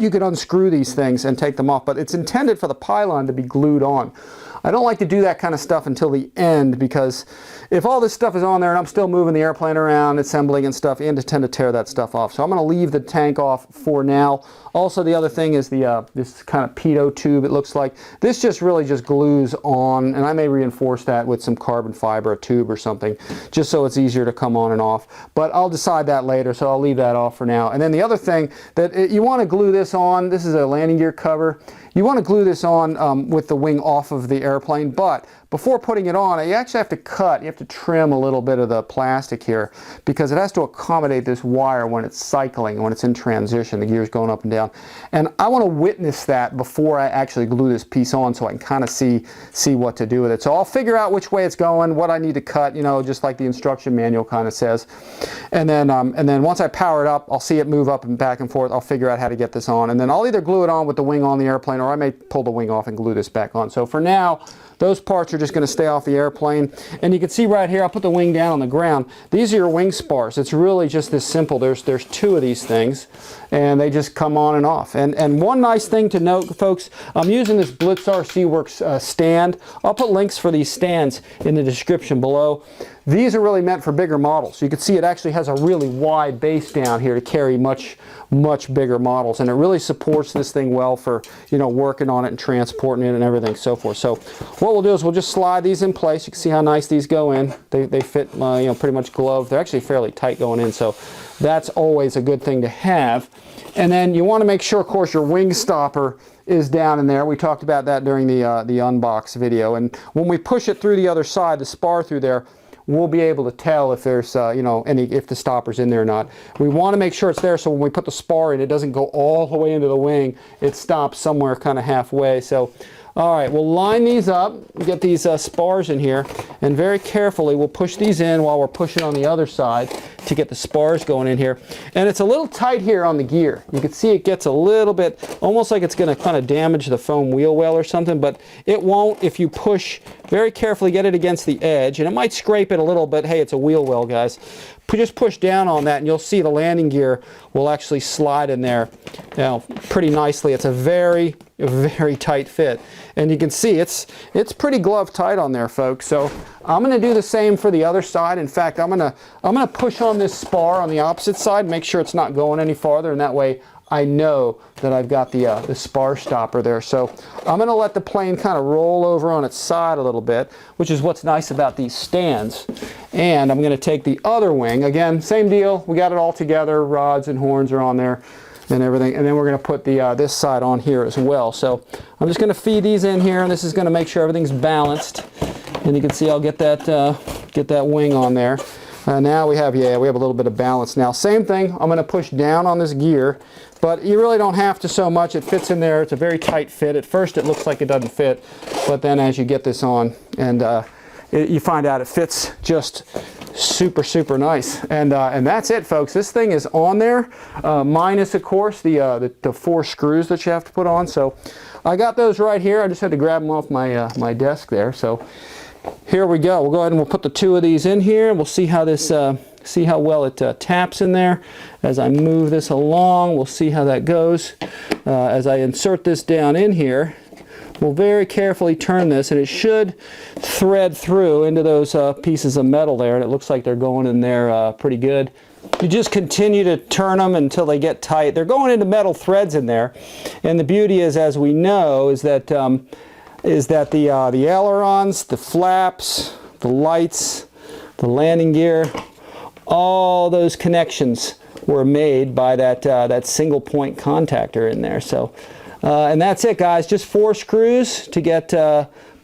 you can unscrew these things and take them off, but it's intended for the pylon to be glued on. I don't like to do that kind of stuff until the end, because if all this stuff is on there and I'm still moving the airplane around, assembling and stuff, you tend to tear that stuff off. So I'm going to leave the tank off for now. Also, the other thing is the this kind of pitot tube, it looks like. This just really just glues on, and I may reinforce that with some carbon fiber, a tube or something, just so it's easier to come on and off. But I'll decide that later, so I'll leave that off for now. And then the other thing that you want to glue this on, this is a landing gear cover. You want to glue this on with the wing off of the airplane, but before putting it on, you actually have to cut, you have to trim a little bit of the plastic here, because it has to accommodate this wire when it's cycling, when it's in transition, the gears going up and down. And I want to witness that before I actually glue this piece on, so I can kind of see what to do with it. So I'll figure out which way it's going, what I need to cut, you know, just like the instruction manual kind of says. And then once I power it up, I'll see it move up and back and forth. I'll figure out how to get this on, and then I'll either glue it on with the wing on the airplane, or I may pull the wing off and glue this back on. So for now, those parts are just going to stay off the airplane. And you can see right here, I'll put the wing down on the ground. These are your wing spars. It's really just this simple. There's two of these things, and they just come on and off. And one nice thing to note, folks, I'm using this BlitzRC Works stand. I'll put links for these stands in the description below. These are really meant for bigger models. You can see it actually has a really wide base down here to carry much bigger models, and it really supports this thing well for, you know, working on it and transporting it and everything, so forth. So what we'll do is we'll just slide these in place. You can see how nice these go in. They fit, you know, pretty much gloved. They're actually fairly tight going in, so that's always a good thing to have. And then you want to make sure, of course, your wing stopper is down in there. We talked about that during the unbox video. And when we push it through the other side, the spar through there, we'll be able to tell if there's, you know, if the stopper's in there or not. We want to make sure it's there so when we put the spar in, it doesn't go all the way into the wing. It stops somewhere kind of halfway. So, all right, we'll line these up, get these spars in here, and very carefully we'll push these in while we're pushing on the other side to get the spars going in here. And it's a little tight here on the gear. You can see it gets a little bit, almost like it's going to kind of damage the foam wheel well or something, but it won't if you push very carefully, get it against the edge, and it might scrape it a little, but hey, it's a wheel well, guys. Just push down on that and you'll see the landing gear will actually slide in there, you know, pretty nicely. It's a very tight fit, and you can see it's pretty glove tight on there, folks. So I'm going to do the same for the other side. In fact, I'm going to push on this spar on the opposite side, make sure it's not going any farther, and that way I know that I've got the spar stopper there. So I'm going to let the plane kind of roll over on its side a little bit, which is what's nice about these stands. And I'm going to take the other wing. Again, same deal. We got it all together. Rods and horns are on there and everything. And then we're going to put the this side on here as well. So I'm just going to feed these in here, and this is going to make sure everything's balanced. And you can see I'll get that wing on there. Now we have a little bit of balance now. Same thing, I'm going to push down on this gear, but you really don't have to so much. It fits in there. It's a very tight fit. At first it looks like it doesn't fit, but then as you get this on and you find out it fits just super nice. And that's it, folks. This thing is on there, minus of course the 4 screws that you have to put on. So I got those right here. I just had to grab them off my desk there. So here we go. We'll go ahead and we'll put the 2 of these in here, and we'll see how this see how well it taps in there. As I move this along, we'll see how that goes. As I insert this down in here, we'll very carefully turn this, and it should thread through into those pieces of metal there, and it looks like they're going in there pretty good. You just continue to turn them until they get tight. They're going into metal threads in there, and the beauty is, as we know, is that the ailerons, the flaps, the lights, the landing gear, all those connections were made by that single point contactor in there. So, and that's it, guys. Just 4 screws to get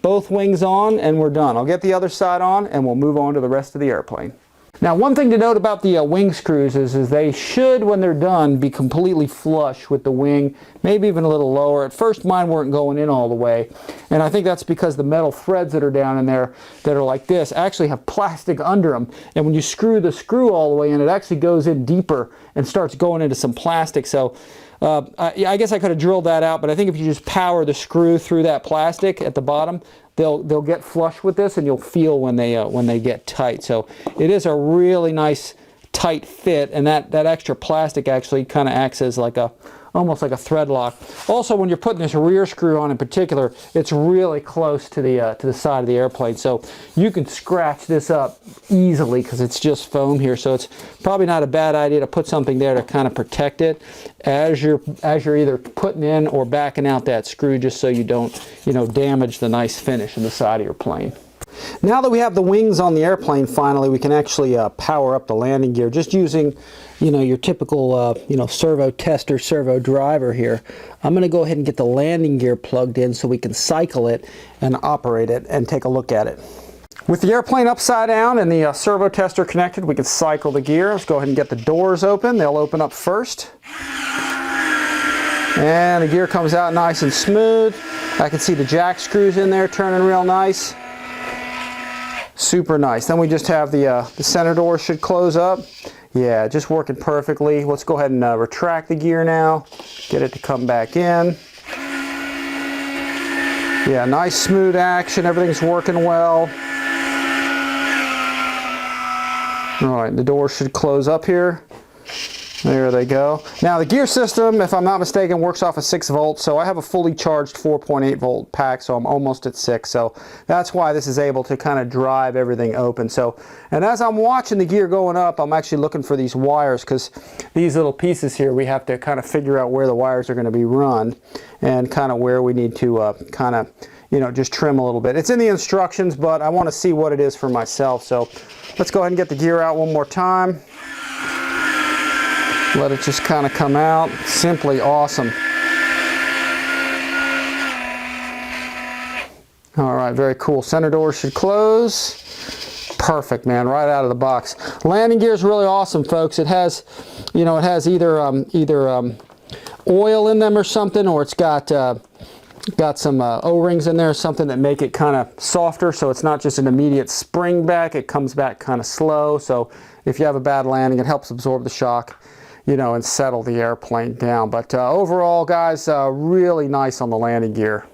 both wings on, and we're done. I'll get the other side on, and we'll move on to the rest of the airplane. Now, one thing to note about the wing screws is they should, when they're done, be completely flush with the wing, maybe even a little lower. At first, mine weren't going in all the way, and I think that's because the metal threads that are down in there that are like this actually have plastic under them, and when you screw the screw all the way in, it actually goes in deeper and starts going into some plastic. So I guess I could have drilled that out, but I think if you just power the screw through that plastic at the bottom, they'll get flush with this, and you'll feel when they get tight. So it is a really nice tight fit, and that extra plastic actually kind of acts as like almost like a thread lock. Also, when you're putting this rear screw on in particular, it's really close to the side of the airplane, so you can scratch this up easily because it's just foam here. So it's probably not a bad idea to put something there to kind of protect it as you're either putting in or backing out that screw, just so you don't damage the nice finish in the side of your plane. Now that we have the wings on the airplane, finally, we can actually power up the landing gear just using, your typical, servo tester, servo driver here. I'm going to go ahead and get the landing gear plugged in so we can cycle it and operate it and take a look at it. With the airplane upside down and the servo tester connected, we can cycle the gear. Let's go ahead and get the doors open. They'll open up first. And the gear comes out nice and smooth. I can see the jack screws in there turning real nice. Super nice. Then we just have the center door should close up. Yeah, just working perfectly. Let's go ahead and retract the gear now. Get it to come back in. Yeah, nice smooth action. Everything's working well. All right, the door should close up here. There they go. Now the gear system, if I'm not mistaken, works off of 6 volts. So I have a fully charged 4.8 volt pack, so I'm almost at 6. So that's why this is able to kind of drive everything open. So, and as I'm watching the gear going up, I'm actually looking for these wires, because these little pieces here, we have to kind of figure out where the wires are going to be run and kind of where we need to kind of, just trim a little bit. It's in the instructions, but I want to see what it is for myself. So let's go ahead and get the gear out one more time. Let it just kind of come out. Simply awesome. All right, very cool. Center door should close. Perfect, man, right out of the box. Landing gear is really awesome, folks. It has, you know, it has either oil in them or something, or it's got some O-rings in there, something that make it kind of softer, so it's not just an immediate spring back. It comes back kind of slow, so if you have a bad landing, it helps absorb the shock, you know, and settle the airplane down. But overall, guys, really nice on the landing gear.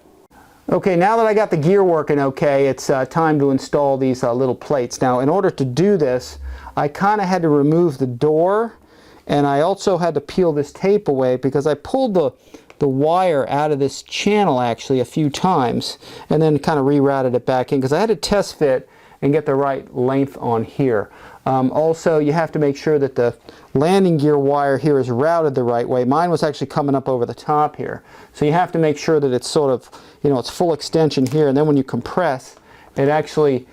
Okay, now that I got the gear working okay, it's time to install these little plates. Now, in order to do this, I kind of had to remove the door, and I also had to peel this tape away because I pulled the wire out of this channel actually a few times and then kind of rerouted it back in because I had to test fit and get the right length on here. Also, you have to make sure that the landing gear wire here is routed the right way. Mine was actually coming up over the top here. So you have to make sure that it's sort of, you know, it's full extension here, and then when you compress, it actually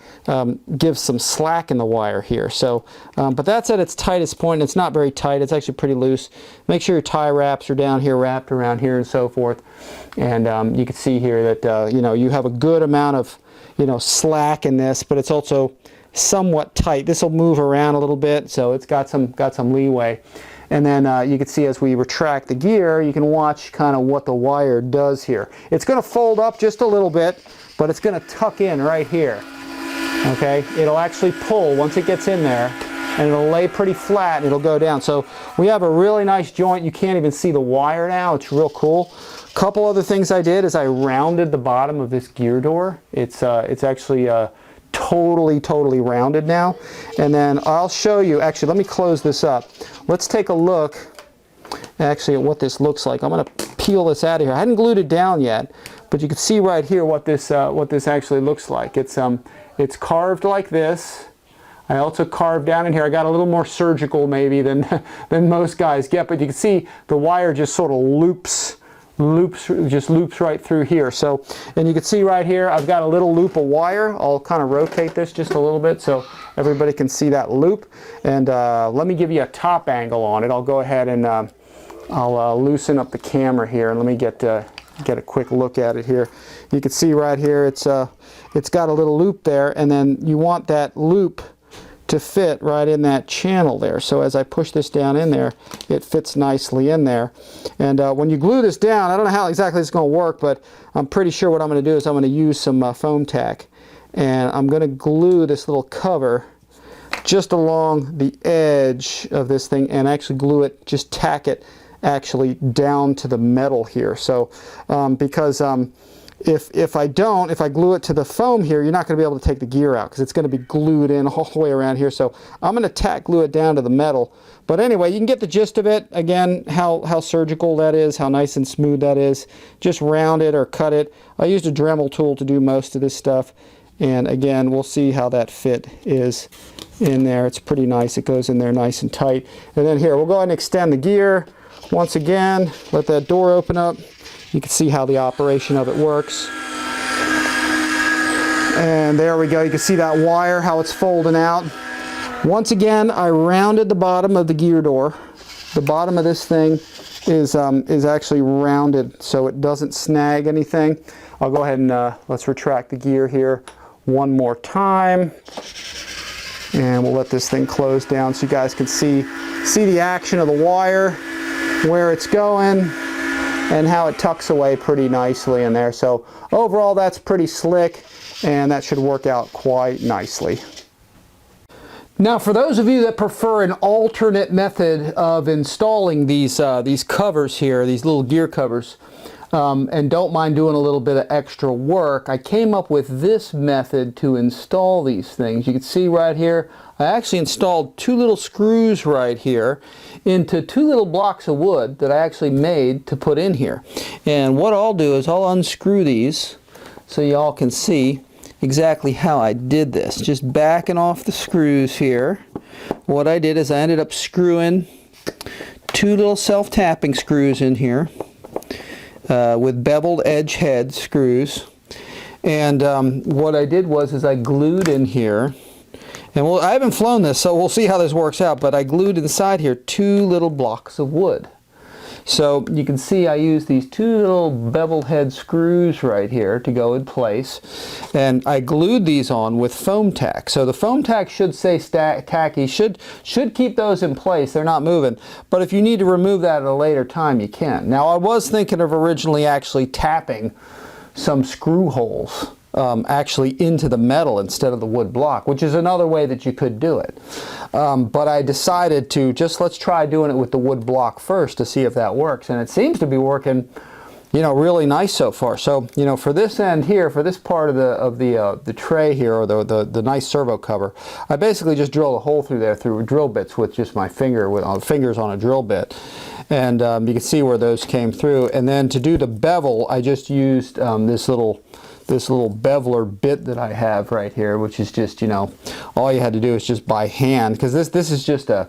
gives some slack in the wire here. So, but that's at its tightest point. It's not very tight. It's actually pretty loose. Make sure your tie wraps are down here, wrapped around here, and so forth. And you can see here that you know, you have a good amount of, you know, slack in this, but it's also somewhat tight. This will move around a little bit, so it's got some leeway. And then you can see as we retract the gear, you can watch kind of what the wire does here. It's going to fold up just a little bit, but it's going to tuck in right here. Okay, it'll actually pull once it gets in there, and it'll lay pretty flat and it'll go down. So we have a really nice joint. You can't even see the wire now. It's real cool. A couple other things I did is I rounded the bottom of this gear door. It's actually totally rounded now. And then I'll show you, actually, let me close this up. Let's take a look actually at what this looks like. I'm going to peel this out of here. I hadn't glued it down yet, but you can see right here what this actually looks like. It's carved like this. I also carved down in here. I got a little more surgical maybe than most guys get, but you can see the wire just sort of loops right through here. So, and you can see right here, I've got a little loop of wire. I'll kind of rotate this just a little bit so everybody can see that loop. And let me give you a top angle on it. I'll go ahead and I'll loosen up the camera here, and let me get a quick look at it here. You can see right here, it's got a little loop there, and then you want that loop to fit right in that channel there. So as I push this down in there, it fits nicely in there. And when you glue this down, I don't know how exactly it's going to work, but I'm pretty sure what I'm going to do is I'm going to use some FOAM-TAC, and I'm going to glue this little cover just along the edge of this thing and actually glue it, just tack it actually down to the metal here. So because if I glue it to the foam here, you're not going to be able to take the gear out because it's going to be glued in all the way around here. So I'm going to tack glue it down to the metal. But anyway, you can get the gist of it. Again, how surgical that is, how nice and smooth that is. Just round it or cut it. I used a Dremel tool to do most of this stuff. And again, we'll see how that fit is in there. It's pretty nice. It goes in there nice and tight. And then here, we'll go ahead and extend the gear. Once again, let that door open up. You can see how the operation of it works. And there we go. You can see that wire, how it's folding out. Once again, I rounded the bottom of the gear door. The bottom of this thing is actually rounded so it doesn't snag anything. I'll go ahead and let's retract the gear here one more time. And we'll let this thing close down so you guys can see the action of the wire, where it's going, and how it tucks away pretty nicely in there. So overall, that's pretty slick, and that should work out quite nicely. Now, for those of you that prefer an alternate method of installing these covers here, these little gear covers, and don't mind doing a little bit of extra work, I came up with this method to install these things. You can see right here, I actually installed two little screws right here into two little blocks of wood that I actually made to put in here. And what I'll do is I'll unscrew these so y'all can see exactly how I did this. Just backing off the screws here. What I did is I ended up screwing two little self-tapping screws in here with beveled edge head screws. And what I did was I glued in here, And I haven't flown this, so we'll see how this works out, but I glued inside here 2 little blocks of wood. So you can see I use these 2 little beveled head screws right here to go in place, and I glued these on with FOAM-TAC. So the FOAM-TAC should stay tacky, should keep those in place. They're not moving. But if you need to remove that at a later time, you can. Now I was thinking of originally actually tapping some screw holes actually into the metal instead of the wood block, which is another way that you could do it. But I decided to let's try doing it with the wood block first to see if that works, and it seems to be working, you know, really nice so far. So, you know, for this end here, for this part of the tray here, or the nice servo cover, I basically just drilled a hole through there through drill bits with just my fingers on a drill bit, and you can see where those came through. And then to do the bevel, I just used this little beveler bit that I have right here, which is just, you know, all you had to do is just by hand, because this is just a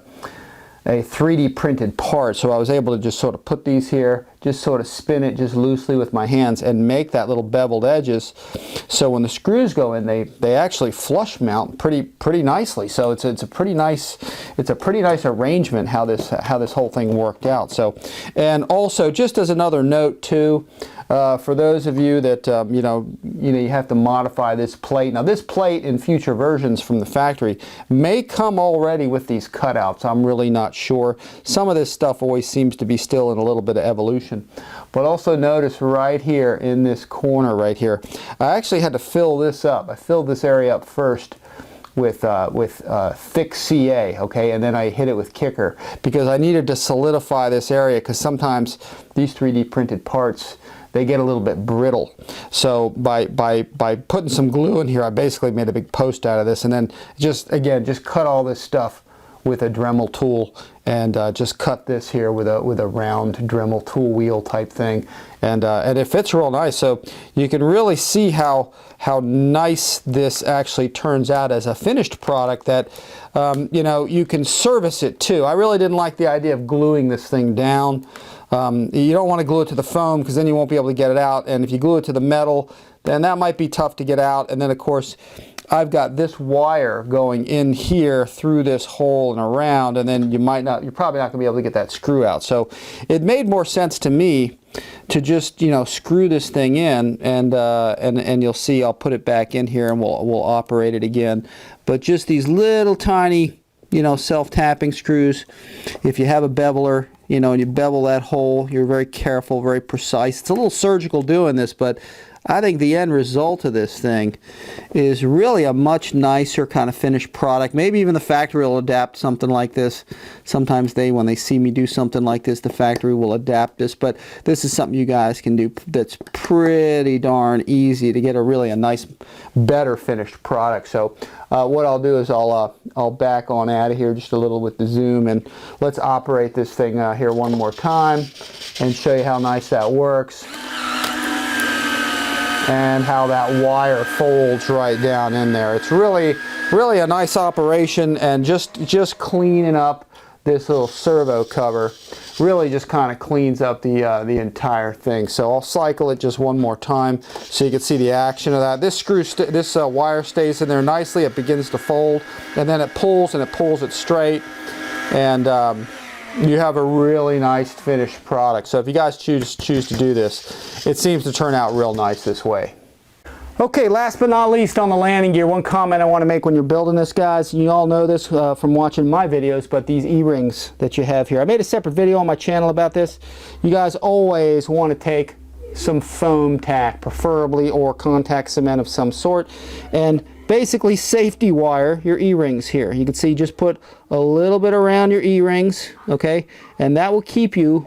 3D printed part. So I was able to just sort of put these here, just sort of spin it just loosely with my hands and make that little beveled edges. So when the screws go in, they actually flush mount pretty nicely. So it's a pretty nice arrangement how this whole thing worked out. So, and also just as another note too, for those of you that you have to modify this plate. Now this plate in future versions from the factory may come already with these cutouts. I'm really not sure. Some of this stuff always seems to be still in a little bit of evolution. But also notice right here in this corner right here, I actually had to fill this up. I filled this area up first with thick CA, okay, and then I hit it with kicker because I needed to solidify this area, because sometimes these 3D printed parts, they get a little bit brittle. So by putting some glue in here, I basically made a big post out of this, and then just cut all this stuff with a Dremel tool, and just cut this here with a round Dremel tool wheel type thing, and it fits real nice. So you can really see how nice this actually turns out as a finished product that you know, you can service it too. I really didn't like the idea of gluing this thing down. You don't want to glue it to the foam, because then you won't be able to get it out, and if you glue it to the metal, then that might be tough to get out. And then of course I've got this wire going in here through this hole and around, and then you're probably not going to be able to get that screw out. So it made more sense to me to just, you know, screw this thing in, and you'll see I'll put it back in here and we'll operate it again. But just these little tiny, you know, self-tapping screws. If you have a beveler, you know, and you bevel that hole, you're very careful, very precise. It's a little surgical doing this, but I think the end result of this thing is really a much nicer kind of finished product. Maybe even the factory will adapt something like this. Sometimes when they see me do something like this, the factory will adapt this. But this is something you guys can do that's pretty darn easy to get a nice, better finished product. So what I'll do is I'll back on out of here just a little with the zoom, and let's operate this thing here one more time and show you how nice that works, and how that wire folds right down in there. It's really a nice operation, and just cleaning up this little servo cover really just kind of cleans up the entire thing. So I'll cycle it just one more time so you can see the action of that. This wire stays in there nicely. It begins to fold, and then it pulls it straight, and you have a really nice finished product. So if you guys choose to do this, it seems to turn out real nice this way. Okay, last but not least on the landing gear, one comment I want to make when you're building this, guys. You all know this from watching my videos, but these E-rings that you have here, I made a separate video on my channel about this. You guys always want to take some FOAM-TAC, preferably, or contact cement of some sort, and basically safety wire your E-rings here. You can see, just put a little bit around your E-rings, okay, and that will keep you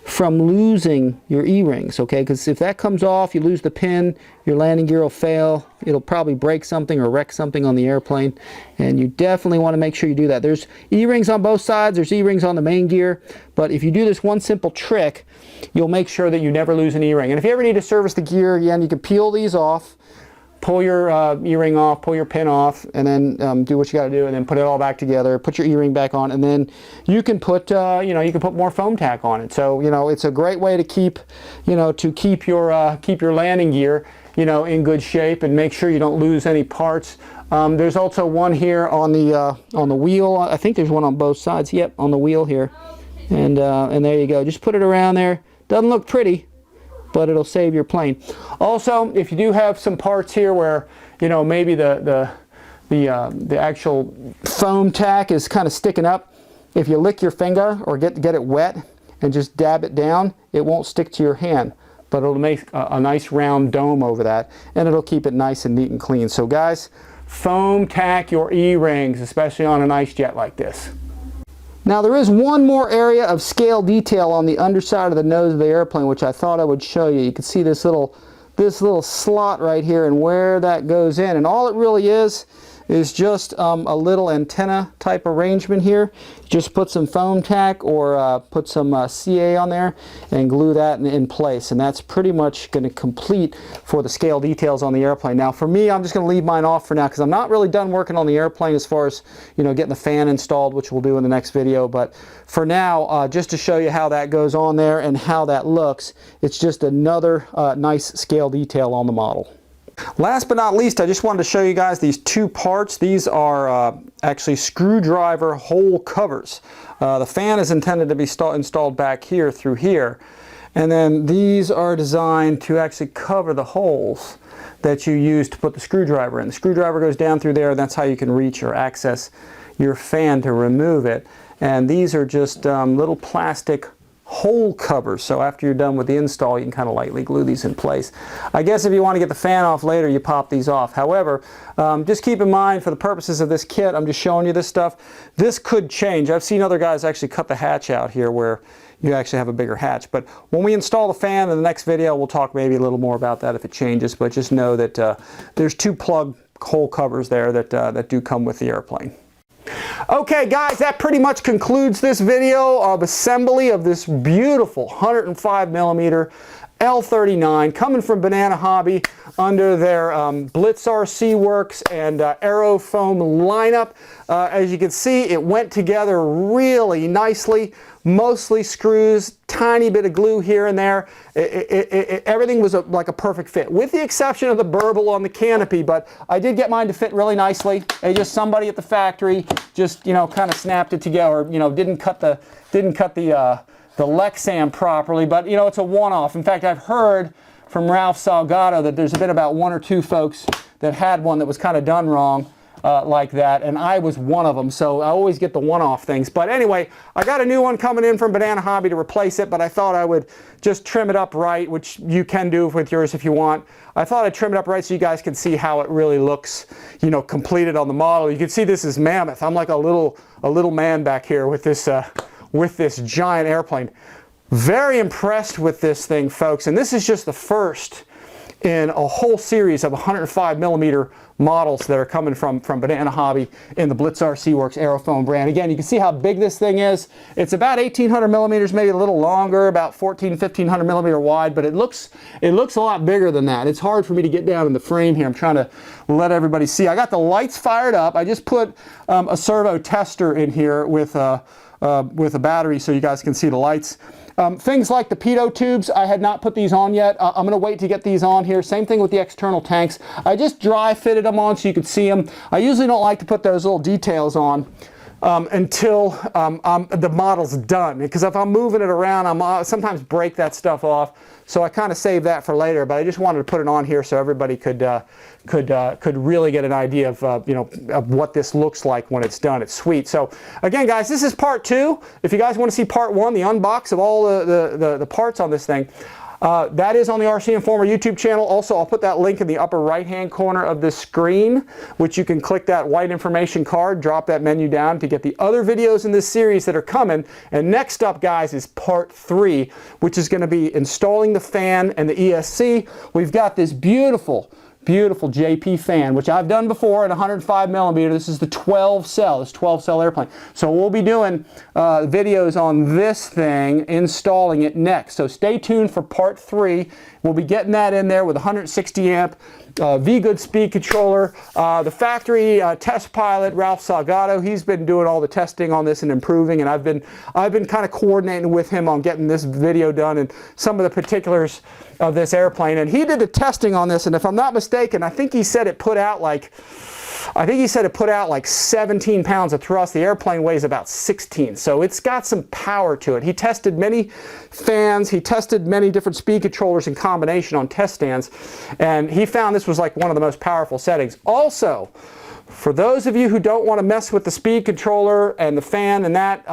from losing your E-rings, okay, because if that comes off, you lose the pin, your landing gear will fail. It'll probably break something or wreck something on the airplane, and you definitely want to make sure you do that. There's E-rings on both sides, there's E-rings on the main gear, but if you do this one simple trick, you'll make sure that you never lose an E-ring. And if you ever need to service the gear, again, you can peel these off, pull your E-ring off, pull your pin off, and then do what you got to do, and then put it all back together, put your E-ring back on, and then you can put you can put more FOAM-TAC on it. So it's a great way to keep keep your landing gear in good shape, and make sure you don't lose any parts There's also one here on the wheel. I think there's one on both sides. Yep, on the wheel here. And there you go. Just put it around there. Doesn't look pretty, but it'll save your plane. Also, if you do have some parts here where, you know, maybe the actual FOAM-TAC is kind of sticking up, if you lick your finger or get it wet and just dab it down, it won't stick to your hand, but it'll make a nice round dome over that, and it'll keep it nice and neat and clean. So guys, FOAM-TAC your E-rings, especially on a nice jet like this. Now there is one more area of scale detail on the underside of the nose of the airplane, which I thought I would show you. You can see this little slot right here and where that goes in, and all it really is just a little antenna type arrangement here. Just put some FOAM-TAC or put some CA on there and glue that in place, and that's pretty much going to complete for the scale details on the airplane. Now for me, I'm just going to leave mine off for now because I'm not really done working on the airplane as far as, you know, getting the fan installed, which we'll do in the next video. But for now, just to show you how that goes on there and how that looks, it's just another nice scale detail on the model. Last but not least, I just wanted to show you guys these two parts. These are actually screwdriver hole covers. The fan is intended to be installed back here through here, and then these are designed to actually cover the holes that you use to put the screwdriver in. The screwdriver goes down through there, and that's how you can reach or access your fan to remove it. And these are just little plastic hole covers, so after you're done with the install, you can kind of lightly glue these in place. I guess if you want to get the fan off later, you pop these off. However, just keep in mind, for the purposes of this kit, I'm just showing you this stuff. This could change. I've seen other guys actually cut the hatch out here where you actually have a bigger hatch. But when we install the fan in the next video, we'll talk maybe a little more about that if it changes. But just know that there's two plug hole covers there that do come with the airplane. Okay guys, that pretty much concludes this video of assembly of this beautiful 105mm L-39 coming from Banana Hobby under their BlitzRC works and AeroFoam lineup. As you can see, it went together really nicely. Mostly screws, tiny bit of glue here and there. Everything was like a perfect fit, with the exception of the burble on the canopy, but I did get mine to fit really nicely. Somebody at the factory just, you know, kind of snapped it together, you know, didn't cut the Lexan properly, but you know, it's a one-off. In fact, I've heard from Ralph Salgado that there's been about one or two folks that had one that was kind of done wrong like that, and I was one of them, so I always get the one-off things. But anyway, I got a new one coming in from Banana Hobby to replace it, but I thought I would just trim it up right, which you can do with yours if you want. I thought I'd trim it up right so you guys can see how it really looks, you know, completed on the model. You can see this is mammoth. I'm like a little man back here with this giant airplane. Very impressed with this thing, folks, and this is just the first in a whole series of 105mm models that are coming from Banana Hobby in the BlitzRC Works AeroFoam brand. Again, you can see how big this thing is. It's about 1,800mm, maybe a little longer, about 1,500mm wide, but it looks a lot bigger than that. It's hard for me to get down in the frame here. I'm trying to let everybody see. I got the lights fired up. I just put a servo tester in here with a battery so you guys can see the lights. Things like the pitot tubes, I had not put these on yet. I'm going to wait to get these on here. Same thing with the external tanks. I just dry fitted them on so you could see them. I usually don't like to put those little details on until the model's done, because if I'm moving it around, I sometimes break that stuff off. So I kind of save that for later, but I just wanted to put it on here so everybody could really get an idea of, you know, of what this looks like when it's done. It's sweet. So again, guys, this is part 2. If you guys want to see part 1, the unbox of all the parts on this thing, that is on the RCINFORMER YouTube channel. Also, I'll put that link in the upper right-hand corner of the screen, which you can click that white information card, drop that menu down to get the other videos in this series that are coming. And next up, guys, is part 3, which is going to be installing the fan and the ESC. We've got this beautiful JP fan, which I've done before at 105mm. This is the 12-cell airplane. So we'll be doing videos on this thing, installing it next. So stay tuned for part 3. We'll be getting that in there with 160 amp V-Good speed controller. The factory test pilot, Ralph Salgado, he's been doing all the testing on this and improving, and I've been kind of coordinating with him on getting this video done and some of the particulars of this airplane. And he did the testing on this, and if I'm not mistaken, I think he said it put out like I think he said it put out like 17 pounds of thrust. The airplane weighs about 16, so it's got some power to it. He tested many fans, he tested many different speed controllers in combination on test stands, and he found this was like one of the most powerful settings. Also, for those of you who don't want to mess with the speed controller and the fan and that,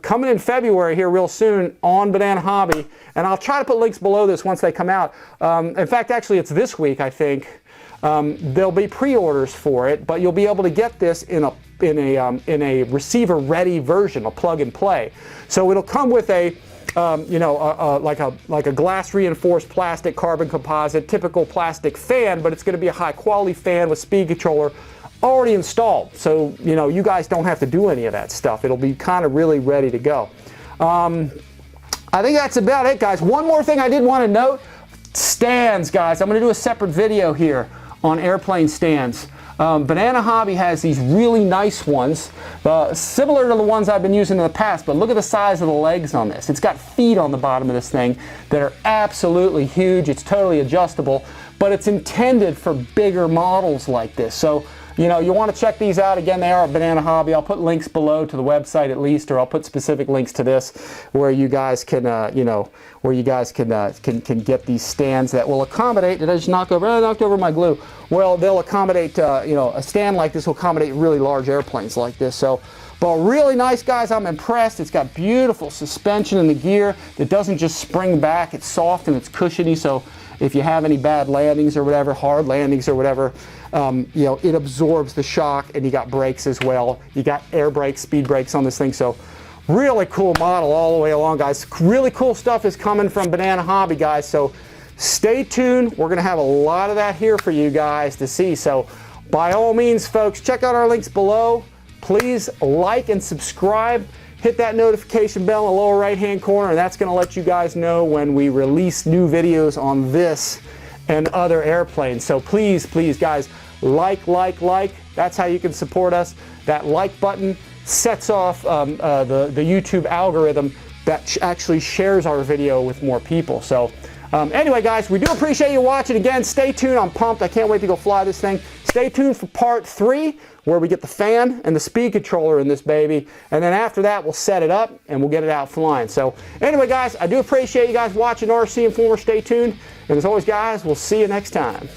coming in February here real soon on Banana Hobby, and I'll try to put links below this once they come out. In fact, actually it's this week, I think. There'll be pre-orders for it, but you'll be able to get this in a receiver-ready version, a plug-and-play. So it'll come with a like a glass reinforced plastic carbon composite, typical plastic fan, but it's going to be a high-quality fan with speed controller already installed, so you guys don't have to do any of that stuff. It'll be kind of really ready to go. I think that's about it, guys. One more thing I did want to note: stands, guys. I'm going to do a separate video here on airplane stands. Banana Hobby has these really nice ones, similar to the ones I've been using in the past, but look at the size of the legs on this. It's got feet on the bottom of this thing that are absolutely huge. It's totally adjustable, but it's intended for bigger models like this. So you want to check these out. Again, they are at Banana Hobby. I'll put links below to the website at least, or I'll put specific links to this where you guys can, where you guys can get these stands that will accommodate. Did I just knock over my glue? Well, they'll accommodate, a stand like this will accommodate really large airplanes like this. So, but really nice, guys. I'm impressed. It's got beautiful suspension in the gear that doesn't just spring back. It's soft and it's cushiony. So if you have any bad landings or whatever, hard landings or whatever, it absorbs the shock, and you got brakes as well. You got air brakes, speed brakes on this thing. So really cool model all the way along, guys. Really cool stuff is coming from Banana Hobby, guys. So stay tuned. We're going to have a lot of that here for you guys to see. So by all means, folks, check out our links below. Please like and subscribe. Hit that notification bell in the lower right-hand corner, and that's going to let you guys know when we release new videos on this and other airplanes. So please, guys, like. That's how you can support us. That like button sets off the YouTube algorithm that actually shares our video with more people. So anyway, guys, we do appreciate you watching. Again, stay tuned. I'm pumped. I can't wait to go fly this thing. Stay tuned for part 3, where we get the fan and the speed controller in this baby. And then after that, we'll set it up and we'll get it out flying. So anyway, guys, I do appreciate you guys watching RC Informer. Stay tuned. And as always, guys, we'll see you next time.